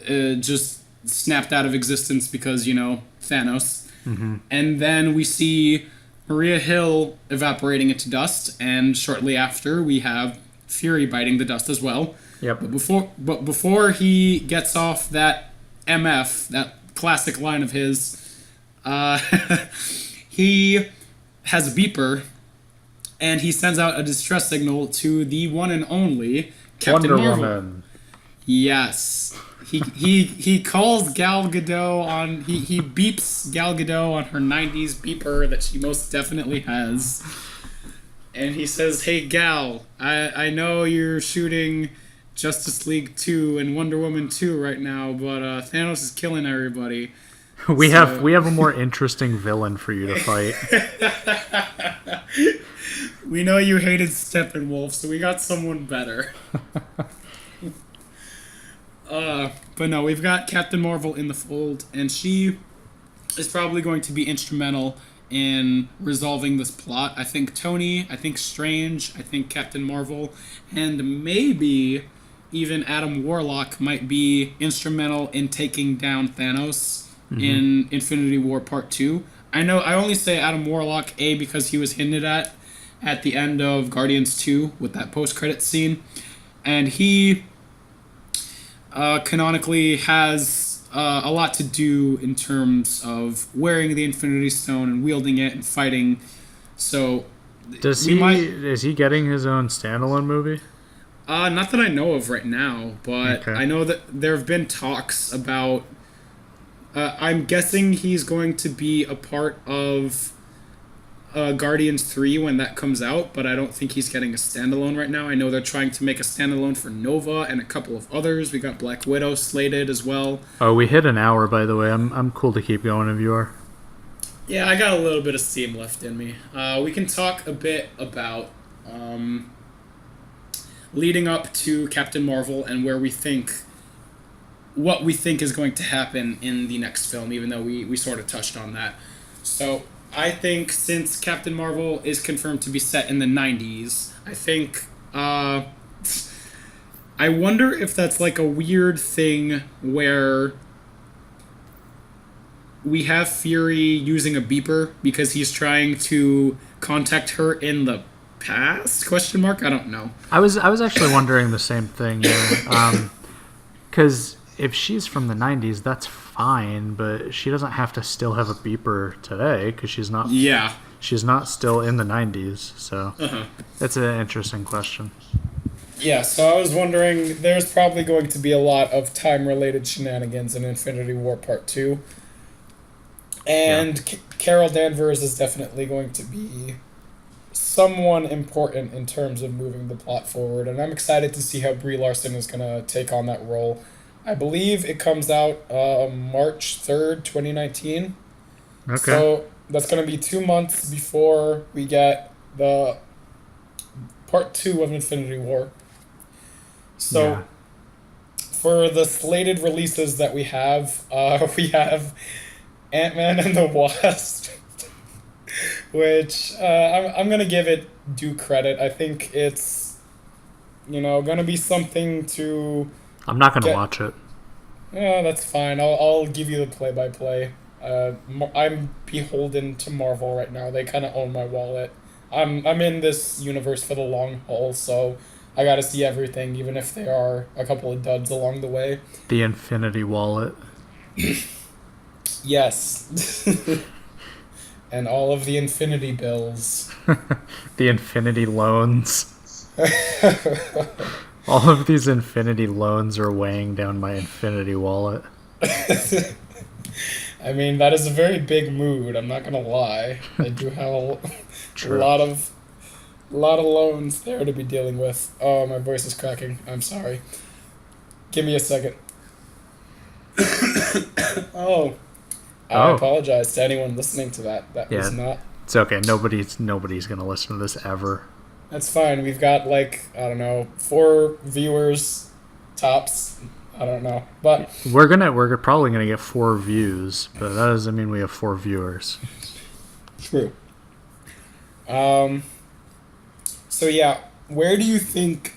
just snapped out of existence because, Thanos. Mm-hmm. And then we see Maria Hill evaporating into dust, and shortly after, we have Fury biting the dust as well. Yep. But before he gets off that MF, that classic line of his, he has a beeper, and he sends out a distress signal to the one and only Captain Wonder Marvel. Woman. Yes. He calls Gal Gadot on he beeps Gal Gadot on her 90s beeper that she most definitely has. And he says, "Hey Gal, I know you're shooting Justice League 2 and Wonder Woman 2 right now, but Thanos is killing everybody." We have a more interesting villain for you to fight. We know you hated Steppenwolf, so we got someone better. But no, we've got Captain Marvel in the fold, and she is probably going to be instrumental in resolving this plot. I think Tony, I think Strange, I think Captain Marvel, and maybe even Adam Warlock might be instrumental in taking down Thanos in Infinity War Part 2. I only say Adam Warlock, A, because he was hinted at the end of Guardians 2 with that post-credit scene, and he canonically has a lot to do in terms of wearing the Infinity Stone and wielding it and fighting. So, is he getting his own standalone movie? Not that I know of right now, but Okay. I know that there have been talks about. I'm guessing he's going to be a part of Guardians 3 when that comes out, but I don't think he's getting a standalone right now. I know they're trying to make a standalone for Nova and a couple of others. We got Black Widow slated as well. Oh, we hit an hour, by the way. I'm cool to keep going if you are. Yeah, I got a little bit of steam left in me. We can talk a bit about leading up to Captain Marvel and what we think is going to happen in the next film, even though we sort of touched on that. So I think since Captain Marvel is confirmed to be set in the 90s, I think I wonder if that's like a weird thing where we have Fury using a beeper because he's trying to contact her in the past? Question mark? I don't know. I was actually wondering the same thing. Because if she's from the 90s, that's fine, but she doesn't have to still have a beeper today because she's not. Yeah. She's not still in the 90s, so that's an interesting question. Yeah, so I was wondering, there's probably going to be a lot of time-related shenanigans in Infinity War Part 2. And Carol Danvers is definitely going to be someone important in terms of moving the plot forward, and I'm excited to see how Brie Larson is going to take on that role. I believe it comes out March 3rd, 2019. Okay. So that's going to be 2 months before we get the Part 2 of Infinity War. So for the slated releases that we have Ant-Man and the Wasp, which I'm going to give it due credit. I think it's, going to be something to... I'm not going to watch it. Yeah, that's fine. I'll give you the play-by-play. I'm beholden to Marvel right now. They kind of own my wallet. I'm in this universe for the long haul, so I got to see everything, even if there are a couple of duds along the way. The Infinity Wallet. Yes. And all of the Infinity bills. The Infinity loans. All of these Infinity loans are weighing down my Infinity Wallet. I mean, that is a very big mood, I'm not going to lie. I do have a lot of A lot of loans there to be dealing with. Oh, my voice is cracking. I'm sorry. Give me a second. Oh, I Oh, apologize to anyone listening to that. That was yeah. not. It's okay. Nobody's gonna listen to this ever. That's fine. We've got like, I don't know, 4 viewers tops. I don't know. But We're probably gonna get 4 views, but that doesn't mean we have 4 viewers. true. Um, so yeah, where do you think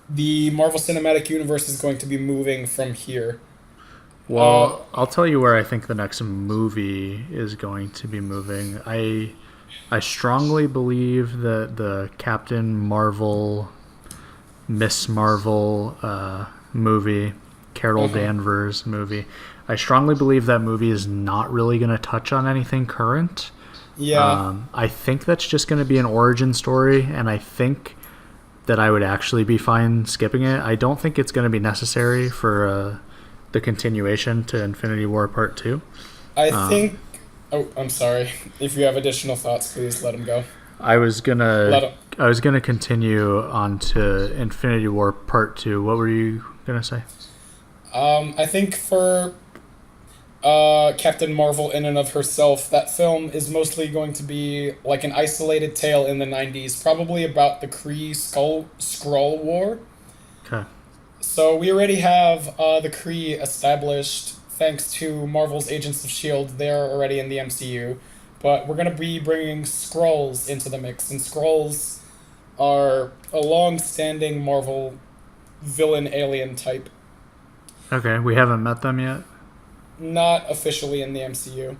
the Marvel Cinematic Universe is going to be moving from here? Uh, Well, I'll tell you where I think the next movie is going to be moving. I strongly believe that the Captain Marvel, Miss Marvel movie, Carol uh-huh. Danvers movie, I strongly believe that movie is not really going to touch on anything current. Yeah, I think that's just going to be an origin story, and I think that I would actually be fine skipping it. I don't think it's going to be necessary for the continuation to Infinity War Part 2. I Um, think. Oh, I'm sorry. If you have additional thoughts, please let them go. I was Let gonna 'em- I was gonna continue on to Infinity War Part 2. What were you gonna say? I think for Captain Marvel in and of herself, that film is mostly going to be like an isolated tale in the 90s, probably about the Kree Skrull War. Okay. So we already have the Kree established thanks to Marvel's Agents of S.H.I.E.L.D. They're already in the MCU. But we're going to be bringing Skrulls into the mix. And Skrulls are a long standing Marvel villain alien type, Okay. We haven't met them yet. not officially in the MCU.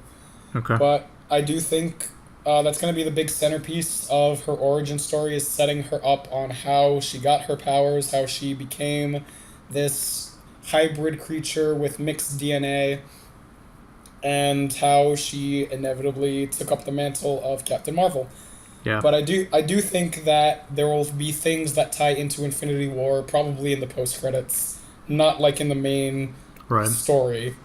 Okay. But I do think that's going to be the big centerpiece of her origin story is setting her up on how she got her powers, how she became this hybrid creature with mixed DNA, and how she inevitably took up the mantle of Captain Marvel. Yeah. But I do think that there will be things that tie into Infinity War, probably in the post credits, not like in the main Right. story.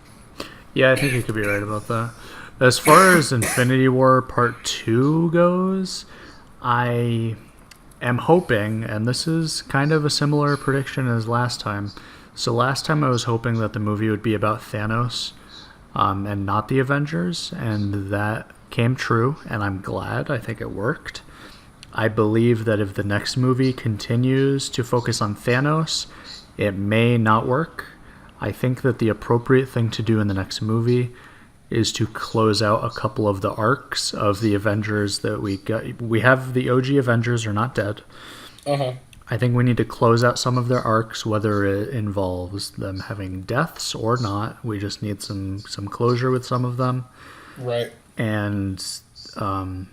Yeah, I think you could be right about that. As far as Infinity War Part 2 goes, I am hoping, and this is kind of a similar prediction as last time. So last time I was hoping that the movie would be about Thanos, and not the Avengers, and that came true, and I'm glad. I think it worked. I believe that if the next movie continues to focus on Thanos, it may not work. I think that the appropriate thing to do in the next movie is to close out a couple of the arcs of the Avengers that we got. We have the OG Avengers are not dead. Uh huh. I think we need to close out some of their arcs, whether it involves them having deaths or not. We just need some closure with some of them, Right. and um,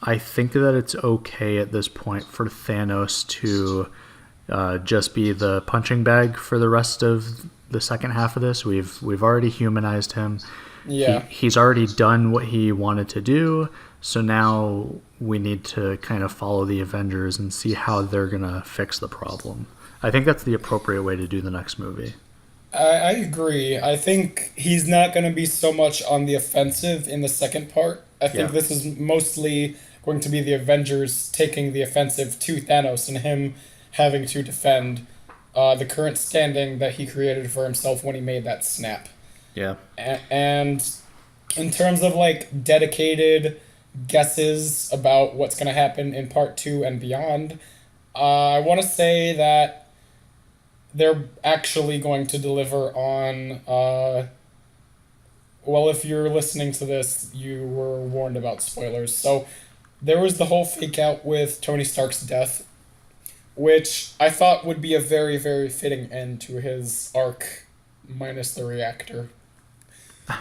I think that it's okay at this point for Thanos to just be the punching bag for the rest of the second half of this. We've already humanized him. Yeah. He's already done what he wanted to do. So now we need to kind of follow the Avengers and see how they're gonna fix the problem. I think that's the appropriate way to do the next movie. I agree. I think he's not going to be so much on the offensive in the second part. I think Yeah. this is mostly going to be the Avengers taking the offensive to Thanos and him having to defend the current standing that he created for himself when he made that snap. Yeah. And in terms of like dedicated guesses about what's going to happen in part two and beyond, I want to say that they're actually going to deliver on. Well, if you're listening to this, you were warned about spoilers. So there was the whole fake out with Tony Stark's death, which I thought would be a very, very fitting end to his arc, minus the reactor.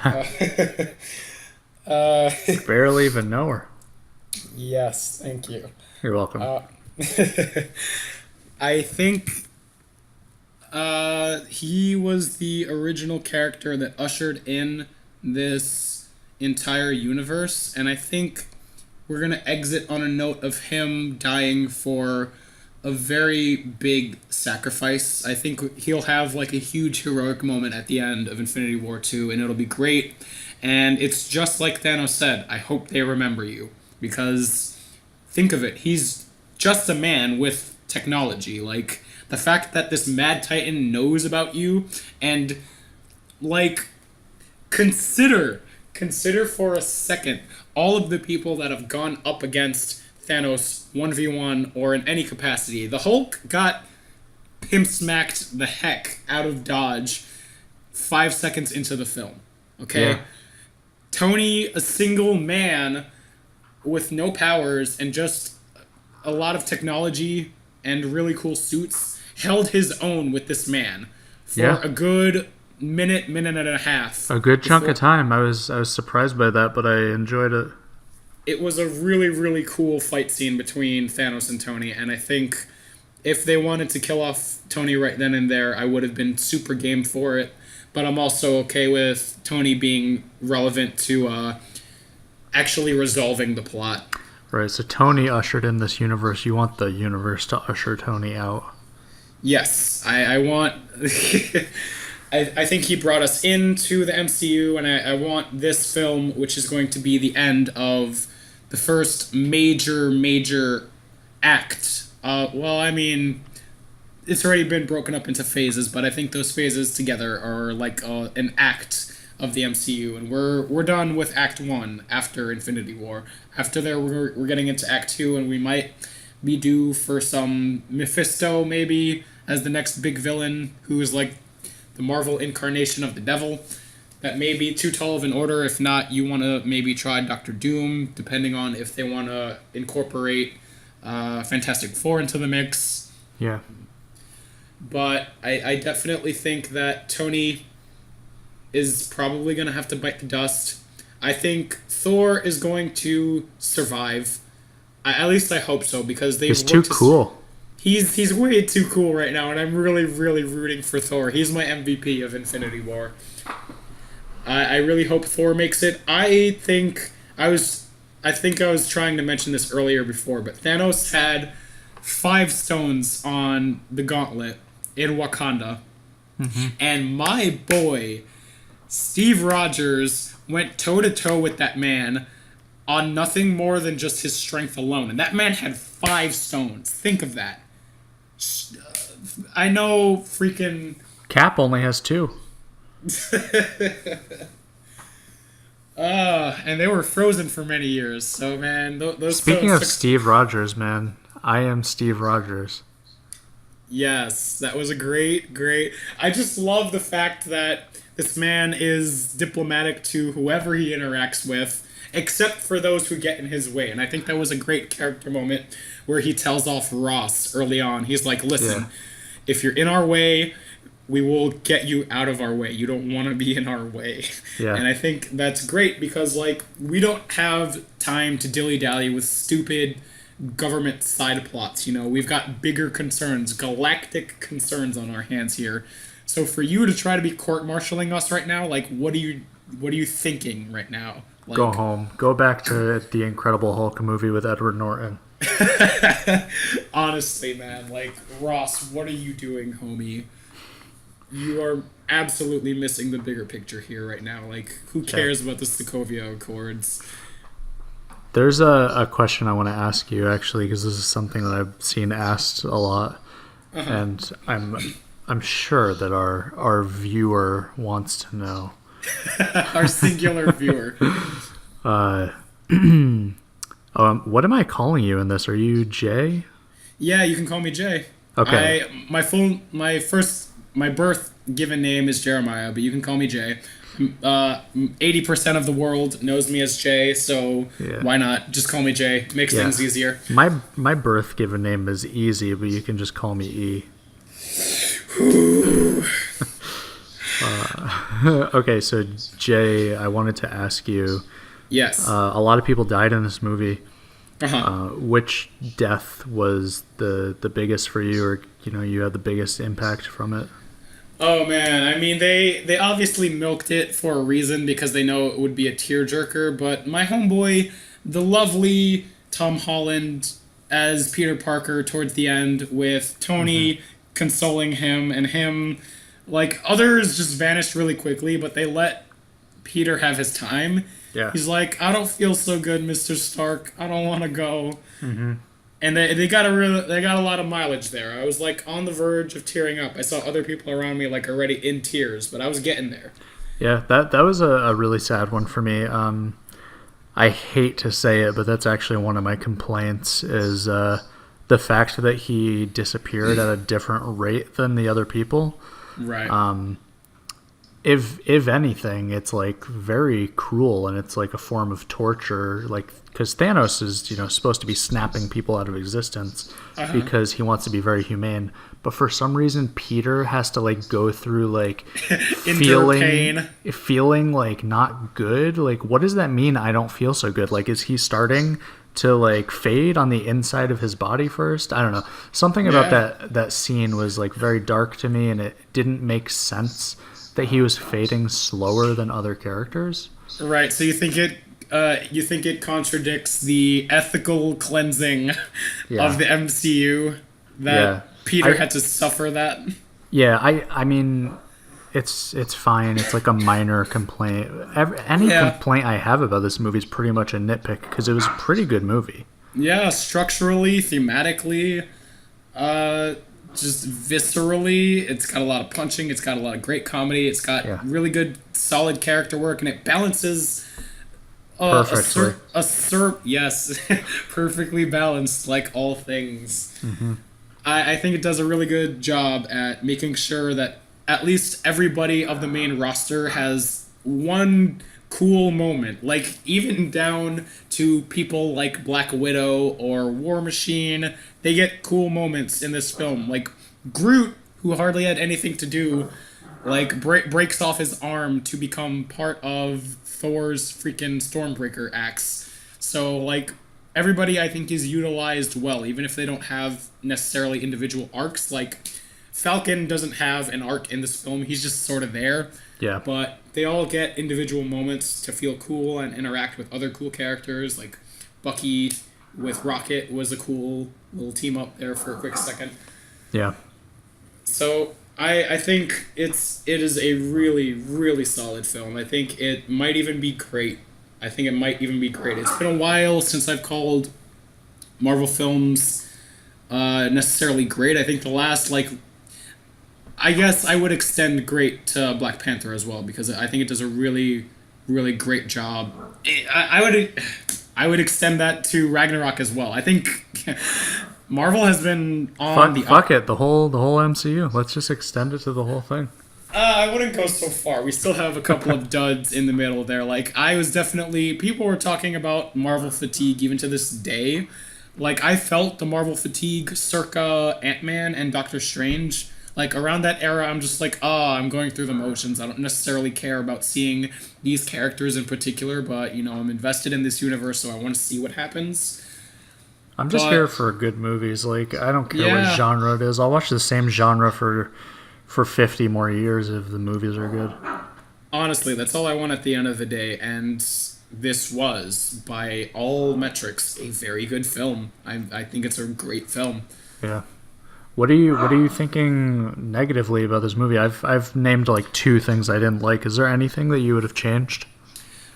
Uh, uh, Barely even know her. yes, thank you. You're welcome. Uh, I think he was the original character that ushered in this entire universe, and I think we're gonna exit on a note of him dying for a very big sacrifice. I think he'll have like a huge heroic moment at the end of Infinity War 2, and it'll be great. And it's just like Thanos said, I hope they remember you. Because think of it. He's just a man with technology. Like, the fact that this Mad Titan knows about you, and, like, consider for a second all of the people that have gone up against Thanos 1v1 or in any capacity. The Hulk got pimp smacked the heck out of Dodge 5 seconds into the film. Okay? Yeah. Tony, a single man with no powers and just a lot of technology and really cool suits, held his own with this man for a good minute and a half. A good chunk of time. I was surprised by that, but I enjoyed it. It was a really, really cool fight scene between Thanos and Tony, and I think if they wanted to kill off Tony right then and there, I would have been super game for it. But I'm also okay with Tony being relevant to actually resolving the plot. Right, so Tony ushered in this universe. You want the universe to usher Tony out. Yes, I want... I think he brought us into the MCU, and I want this film, which is going to be the end of the first major act. Well, I mean, it's already been broken up into phases, but I think those phases together are like an act of the MCU, and we're done with Act 1 after Infinity War. After there, we're getting into Act 2, and we might be due for some Mephisto, maybe, as the next big villain, who is like the Marvel incarnation of the devil. That may be too tall of an order. If not, you want to maybe try Doctor Doom, depending on if they want to incorporate Fantastic Four into the mix. Yeah. But I definitely think that Tony is probably going to have to bite the dust. I think Thor is going to survive. At least I hope so, because he's too cool. He's way too cool right now, and I'm really, really rooting for Thor. He's my MVP of Infinity War. I really hope Thor makes it. I think I was trying to mention this earlier before, but Thanos had 5 stones on the gauntlet in Wakanda. Mm-hmm. And my boy, Steve Rogers, went toe-to-toe with that man on nothing more than just his strength alone. And that man had 5 stones. Think of that. I know freaking... Cap only has 2. And they were frozen for many years. So, man, those Speaking of took... Steve Rogers, man, I am Steve Rogers. Yes, that was a great... I just love the fact that this man is diplomatic to whoever he interacts with, except for those who get in his way. And I think that was a great character moment where he tells off Ross early on. He's like, listen, if you're in our way, we will get you out of our way. You don't want to be in our way. Yeah. And I think that's great because, like, we don't have time to dilly-dally with stupid government side plots. You know, we've got bigger concerns, galactic concerns on our hands here. So for you to try to be court-martialing us right now, like, what are you thinking right now? Like, go home. Go back to the Incredible Hulk movie with Edward Norton. Honestly, man, like, Ross, what are you doing, homie? You are absolutely missing the bigger picture here right now. Like, who cares about the Sokovia Accords? There's a question I want to ask you, actually, because this is something that I've seen asked a lot, and I'm sure that our viewer wants to know. Our singular viewer. What am I calling you in this? Are you Jay? Yeah, you can call me Jay. Okay. My birth given name is Jeremiah, but you can call me Jay. 80% of the world knows me as Jay, so why not? Just call me Jay. Makes things easier. My birth given name is Easy, but you can just call me E. Okay, so Jay, I wanted to ask you. Yes. A lot of people died in this movie. Uh-huh. Which death was the biggest for you, or you had the biggest impact from it? Oh man, I mean they obviously milked it for a reason because they know it would be a tearjerker. But my homeboy, the lovely Tom Holland as Peter Parker towards the end, with Tony consoling him, and him, like, others just vanished really quickly, but they let Peter have his time. Yeah. He's like, I don't feel so good, Mr. Stark. I don't want to go. Mm-hmm. And they got a lot of mileage there. I was like on the verge of tearing up. I saw other people around me like already in tears, but I was getting there. Yeah, that was a really sad one for me. I hate to say it, but that's actually one of my complaints is the fact that he disappeared at a different rate than the other people. Right. If anything, it's like very cruel, and it's like a form of torture, like because Thanos is supposed to be snapping people out of existence because he wants to be very humane, but for some reason Peter has to like go through like Endure pain. feeling like not good. Like, what does that mean? I don't feel so good. Like, is he starting to like fade on the inside of his body first? I don't know. Something about that scene was like very dark to me, and it didn't make sense that he was fading slower than other characters. Right. So you think it contradicts the ethical cleansing of the MCU that Peter had to suffer that. Yeah, I mean, it's fine. It's like a minor complaint. Any complaint I have about this movie is pretty much a nitpick because it was a pretty good movie. Yeah, structurally, thematically, just viscerally, it's got a lot of punching. It's got a lot of great comedy. It's got really good, solid character work, and it balances perfectly. Yes, perfectly balanced, like all things. Mm-hmm. I think it does a really good job at making sure that at least everybody of the main roster has one cool moment. Like, even down to people like Black Widow or War Machine, they get cool moments in this film. Like, Groot, who hardly had anything to do, like, breaks off his arm to become part of Thor's freaking Stormbreaker axe. So, like, everybody I think is utilized well, even if they don't have necessarily individual arcs. Like, Falcon doesn't have an arc in this film. He's just sort of there. Yeah. But they all get individual moments to feel cool and interact with other cool characters. Like, Bucky with Rocket was a cool little team up there for a quick second. Yeah. So I think it is a really, really solid film. I think it might even be great. It's been a while since I've called Marvel films necessarily great. I think the last, like, I guess I would extend great to Black Panther as well, because I think it does a really, really great job. I would extend that to Ragnarok as well. I think Marvel has been on fuck it, the whole MCU. Let's just extend it to the whole thing. I wouldn't go so far. We still have a couple of duds in the middle there. Like, people were talking about Marvel fatigue even to this day. Like, I felt the Marvel fatigue circa Ant-Man and Doctor Strange. Like, around that era, I'm just like, I'm going through the motions. I don't necessarily care about seeing these characters in particular, but, I'm invested in this universe, so I want to see what happens. I'm just here for good movies. Like, I don't care what genre it is. I'll watch the same genre for 50 more years if the movies are good. Honestly, that's all I want at the end of the day, and this was, by all metrics, a very good film. I think it's a great film. Yeah. What are you thinking negatively about this movie? I've named like 2 things I didn't like. Is there anything that you would have changed?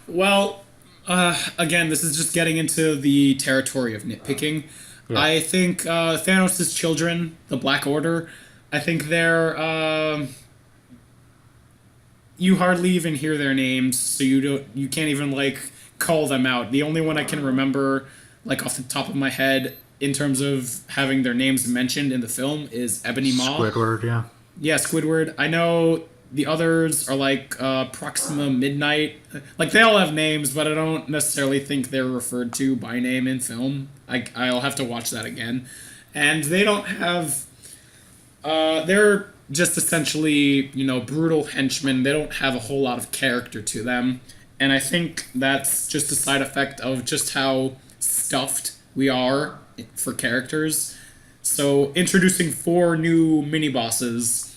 Well, again, this is just getting into the territory of nitpicking. Yeah. I think Thanos' children, the Black Order, I think they're you hardly even hear their names, so you can't even like call them out. The only one I can remember, like off the top of my head, in terms of having their names mentioned in the film, is Ebony Maw. Squidward, yeah. Yeah, Squidward. I know the others are like Proxima Midnight. Like, they all have names, but I don't necessarily think they're referred to by name in film. I'll have to watch that again. And they don't have... they're just essentially, brutal henchmen. They don't have a whole lot of character to them. And I think that's just a side effect of just how stuffed we are for characters. So introducing 4 new mini-bosses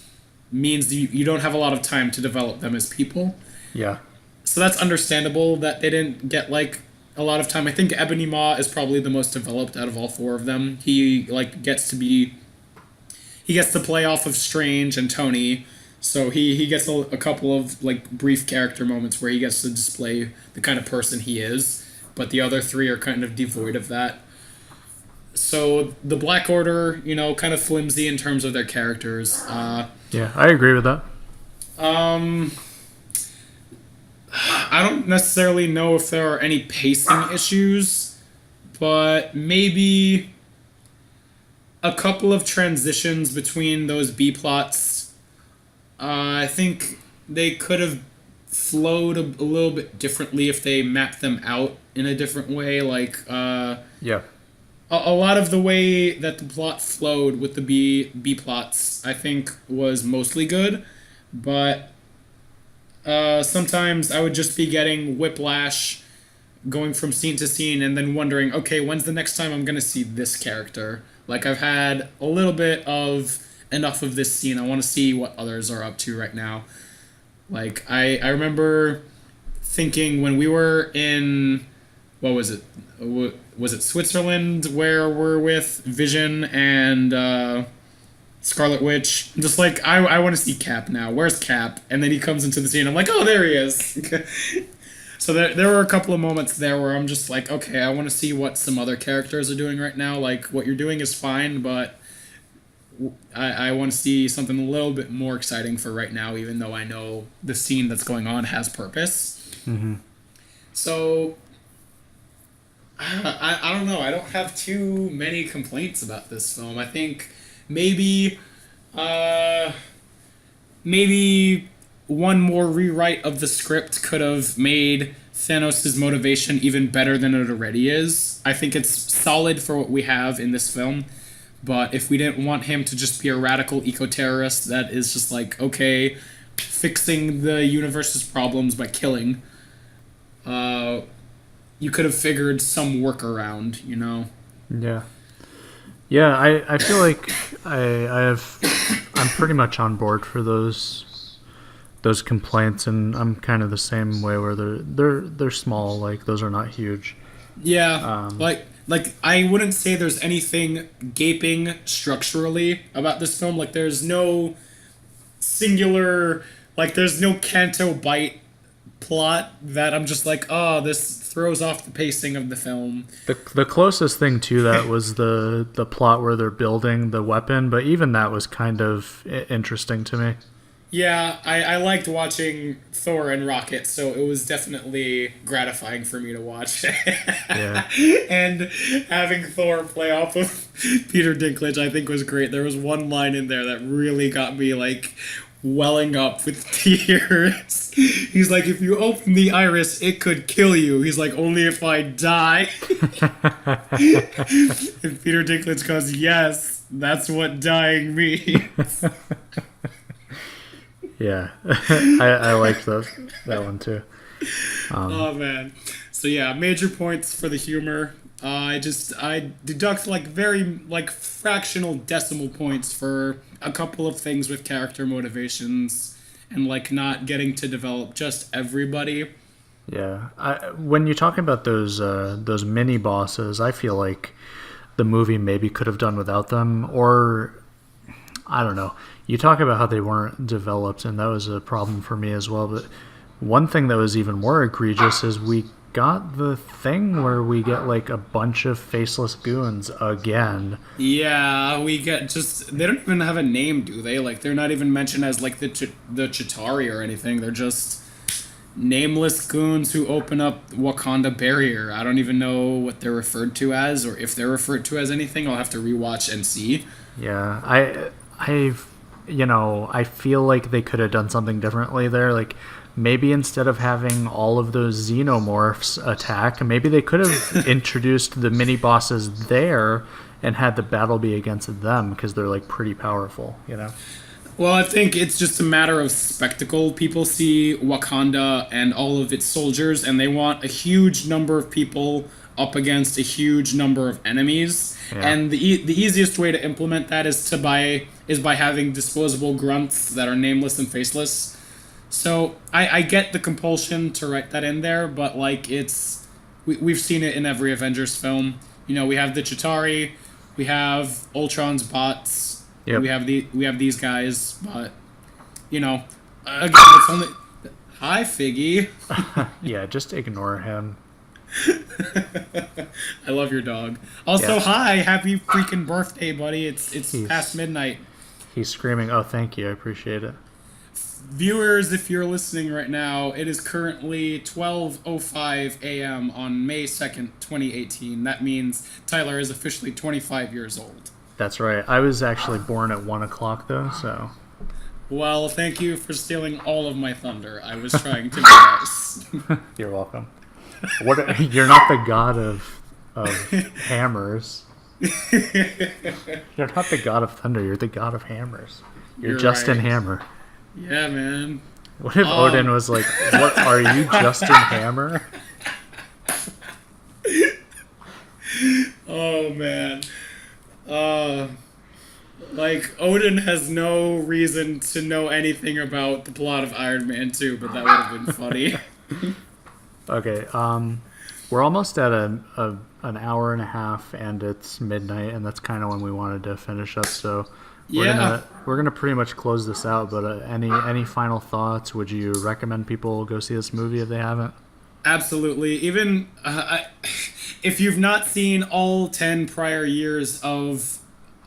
means you don't have a lot of time to develop them as people. Yeah. So that's understandable that they didn't get, like, a lot of time. I think Ebony Maw is probably the most developed out of all 4 of them. He gets to play off of Strange and Tony, So he gets a couple of like brief character moments where he gets to display the kind of person he is, but the other three are kind of devoid of that. So the Black Order, kind of flimsy in terms of their characters. Yeah, I agree with that. Um, I don't necessarily know if there are any pacing issues, but maybe a couple of transitions between those B plots. I think they could have flowed a little bit differently if they mapped them out in a different way. Like Yeah. a lot of the way that the plot flowed with the B plots, I think, was mostly good, but sometimes I would just be getting whiplash going from scene to scene and then wondering, okay, when's the next time I'm going to see this character? Like, I've had a little bit of enough of this scene. I want to see what others are up to right now. Like, I remember thinking when we were in, what was it? Was it Switzerland where we're with Vision and Scarlet Witch? Just like, I want to see Cap now. Where's Cap? And then he comes into the scene. I'm like, oh, there he is. So there were a couple of moments there where I'm just like, okay, I want to see what some other characters are doing right now. Like, what you're doing is fine, but I want to see something a little bit more exciting for right now, even though I know the scene that's going on has purpose. Mm-hmm. So, I don't know. I don't have too many complaints about this film. I think maybe, uh, maybe one more rewrite of the script could have made Thanos' motivation even better than it already is. I think it's solid for what we have in this film, but if we didn't want him to just be a radical eco-terrorist that is just like, okay, fixing the universe's problems by killing, you could have figured some workaround. Yeah. Yeah, I feel like I'm pretty much on board for those complaints, and I'm kind of the same way where they're small, like those are not huge. Yeah, like I wouldn't say there's anything gaping structurally about this film. Like there's no singular, like there's no Canto Bite plot that I'm just like, oh, this throws off the pacing of the film. The closest thing to that was the plot where they're building the weapon, but even that was kind of interesting to me. Yeah, I liked watching Thor and Rocket, so it was definitely gratifying for me to watch. Yeah. And having Thor play off of Peter Dinklage, I think was great. There was one line in there that really got me, like, welling up with tears. He's like, if you open the iris, it could kill you. He's like, only if I die. And Peter Dinklage goes, yes, that's what dying means. Yeah, I liked that one too. Oh man, so yeah, major points for the humor. I deduct like very like fractional decimal points for a couple of things with character motivations and like not getting to develop just everybody. Yeah, when you're talking about those mini bosses, I feel like the movie maybe could have done without them, or I don't know. You talk about how they weren't developed, and that was a problem for me as well. But one thing that was even more egregious is we got the thing where we get like a bunch of faceless goons again. Yeah, we get just they don't even have a name, do they? Like they're not even mentioned as like the Chitauri or anything. They're just nameless goons who open up Wakanda barrier. I don't even know what they're referred to as, or if they're referred to as anything. I'll have to rewatch and see. Yeah, I feel like they could have done something differently there. Like maybe instead of having all of those xenomorphs attack, maybe they could have introduced the mini bosses there and had the battle be against them because they're like pretty powerful. Well, I think it's just a matter of spectacle. People see Wakanda and all of its soldiers, and they want a huge number of people up against a huge number of enemies. Yeah. And the easiest way to implement that is by having disposable grunts that are nameless and faceless. So I get the compulsion to write that in there, but like we've seen it in every Avengers film. We have the Chitauri, we have Ultron's bots. Yep. We have these guys, but you know, again, it's only. Hi, Figgy. Yeah, just ignore him. I love your dog. Also, Yeah, hi, happy freaking birthday, buddy. It's past he's midnight. he's screaming. Oh, thank you. I appreciate it. Viewers, if you're listening right now, it is currently 12:05 a.m. on May 2nd, 2018. That means Tyler is officially 25 years old. That's right. I was actually born at 1 o'clock though, so Well, thank you for stealing all of my thunder. I was trying to be nice. you're welcome. What? You're not the god of hammers. You're not the god of thunder. You're the god of hammers. You're You're Justin right. Hammer. Yeah, man. What if Odin was like, "What are you, Justin Hammer?" Oh, man. Uh, like, Odin has no reason to know anything about the plot of Iron Man 2, but that would have been funny. Okay. We're almost at an hour and a half, and it's midnight, and that's kind of when we wanted to finish up. So Yeah. we're gonna pretty much close this out. But any final thoughts? Would you recommend people go see this movie if they haven't? Absolutely. Even if you've not seen all 10 prior years of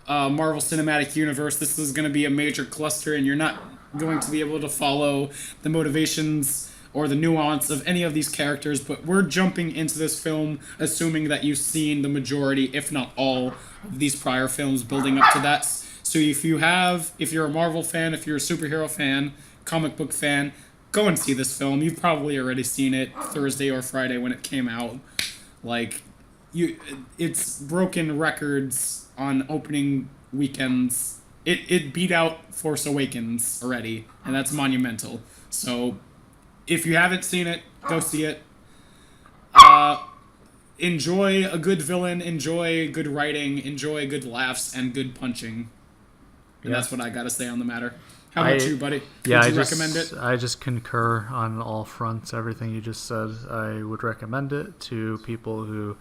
Marvel Cinematic Universe, this is going to be a major cluster, and you're not going to be able to follow the motivations or the nuance of any of these characters. But we're jumping into this film assuming that you've seen the majority, if not all, of these prior films building up to that. So if you're a Marvel fan, if you're a superhero fan, comic book fan, go and see this film. You've probably already seen it Thursday or Friday when it came out. Like, it's broken records on opening weekends. It beat out Force Awakens already, and that's monumental. So, if you haven't seen it, go see it. Enjoy a good villain, enjoy good writing, enjoy good laughs, and good punching. And Yeah. that's what I gotta say on the matter. How about you, buddy? Yeah, Would you recommend it? I just concur on all fronts. Everything you just said, I would recommend it to people who,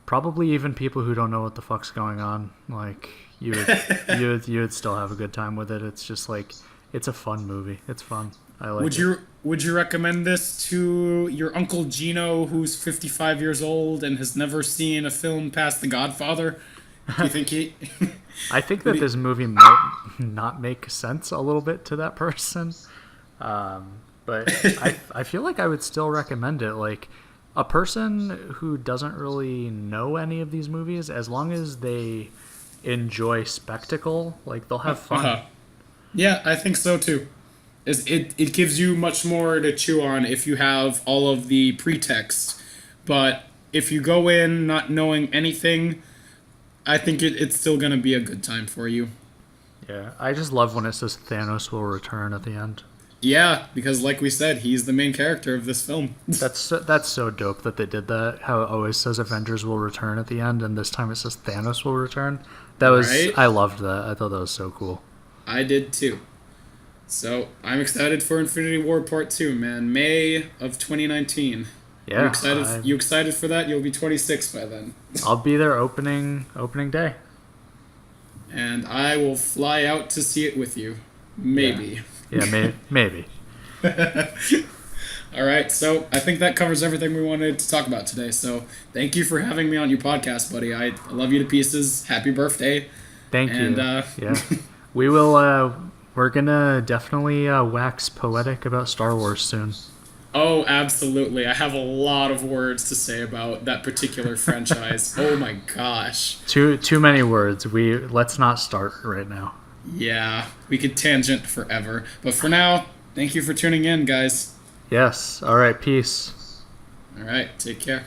probably even people who don't know what the fuck's going on. Like you would still have a good time with it. It's just like it's a fun movie. It's fun. I like it. Would you recommend this to your Uncle Gino, who's 55 years old and has never seen a film past The Godfather? Do you think he? I think that this movie might not make sense a little bit to that person, but I feel like I would still recommend it. Like a person who doesn't really know any of these movies, as long as they enjoy spectacle, like they'll have fun. Yeah, I think so too. It gives you much more to chew on if you have all of the pretext, but if you go in not knowing anything, I think it's still gonna be a good time for you. Yeah, I just love when it says Thanos will return at the end. Yeah, because like we said, he's the main character of this film. That's so dope that they did that. How it always says Avengers will return at the end, and this time it says Thanos will return. That was Right? I loved that. I thought that was so cool. I did too. So I'm excited for Infinity War Part 2, man. May of 2019. Yeah, You excited? You excited for that? You'll be 26 by then. I'll be there opening day. And I will fly out to see it with you. Maybe. Yeah, maybe. All right, so I think that covers everything we wanted to talk about today. So thank you for having me on your podcast, buddy. I love you to pieces. Happy birthday. Thank And, you. Yeah, we will. We're gonna definitely wax poetic about Star Wars soon. Oh, absolutely. I have a lot of words to say about that particular franchise. Oh my gosh. Too many words. Let's not start right now. Yeah, we could tangent forever. But for now, thank you for tuning in, guys. Yes. All right. Peace. All right, take care.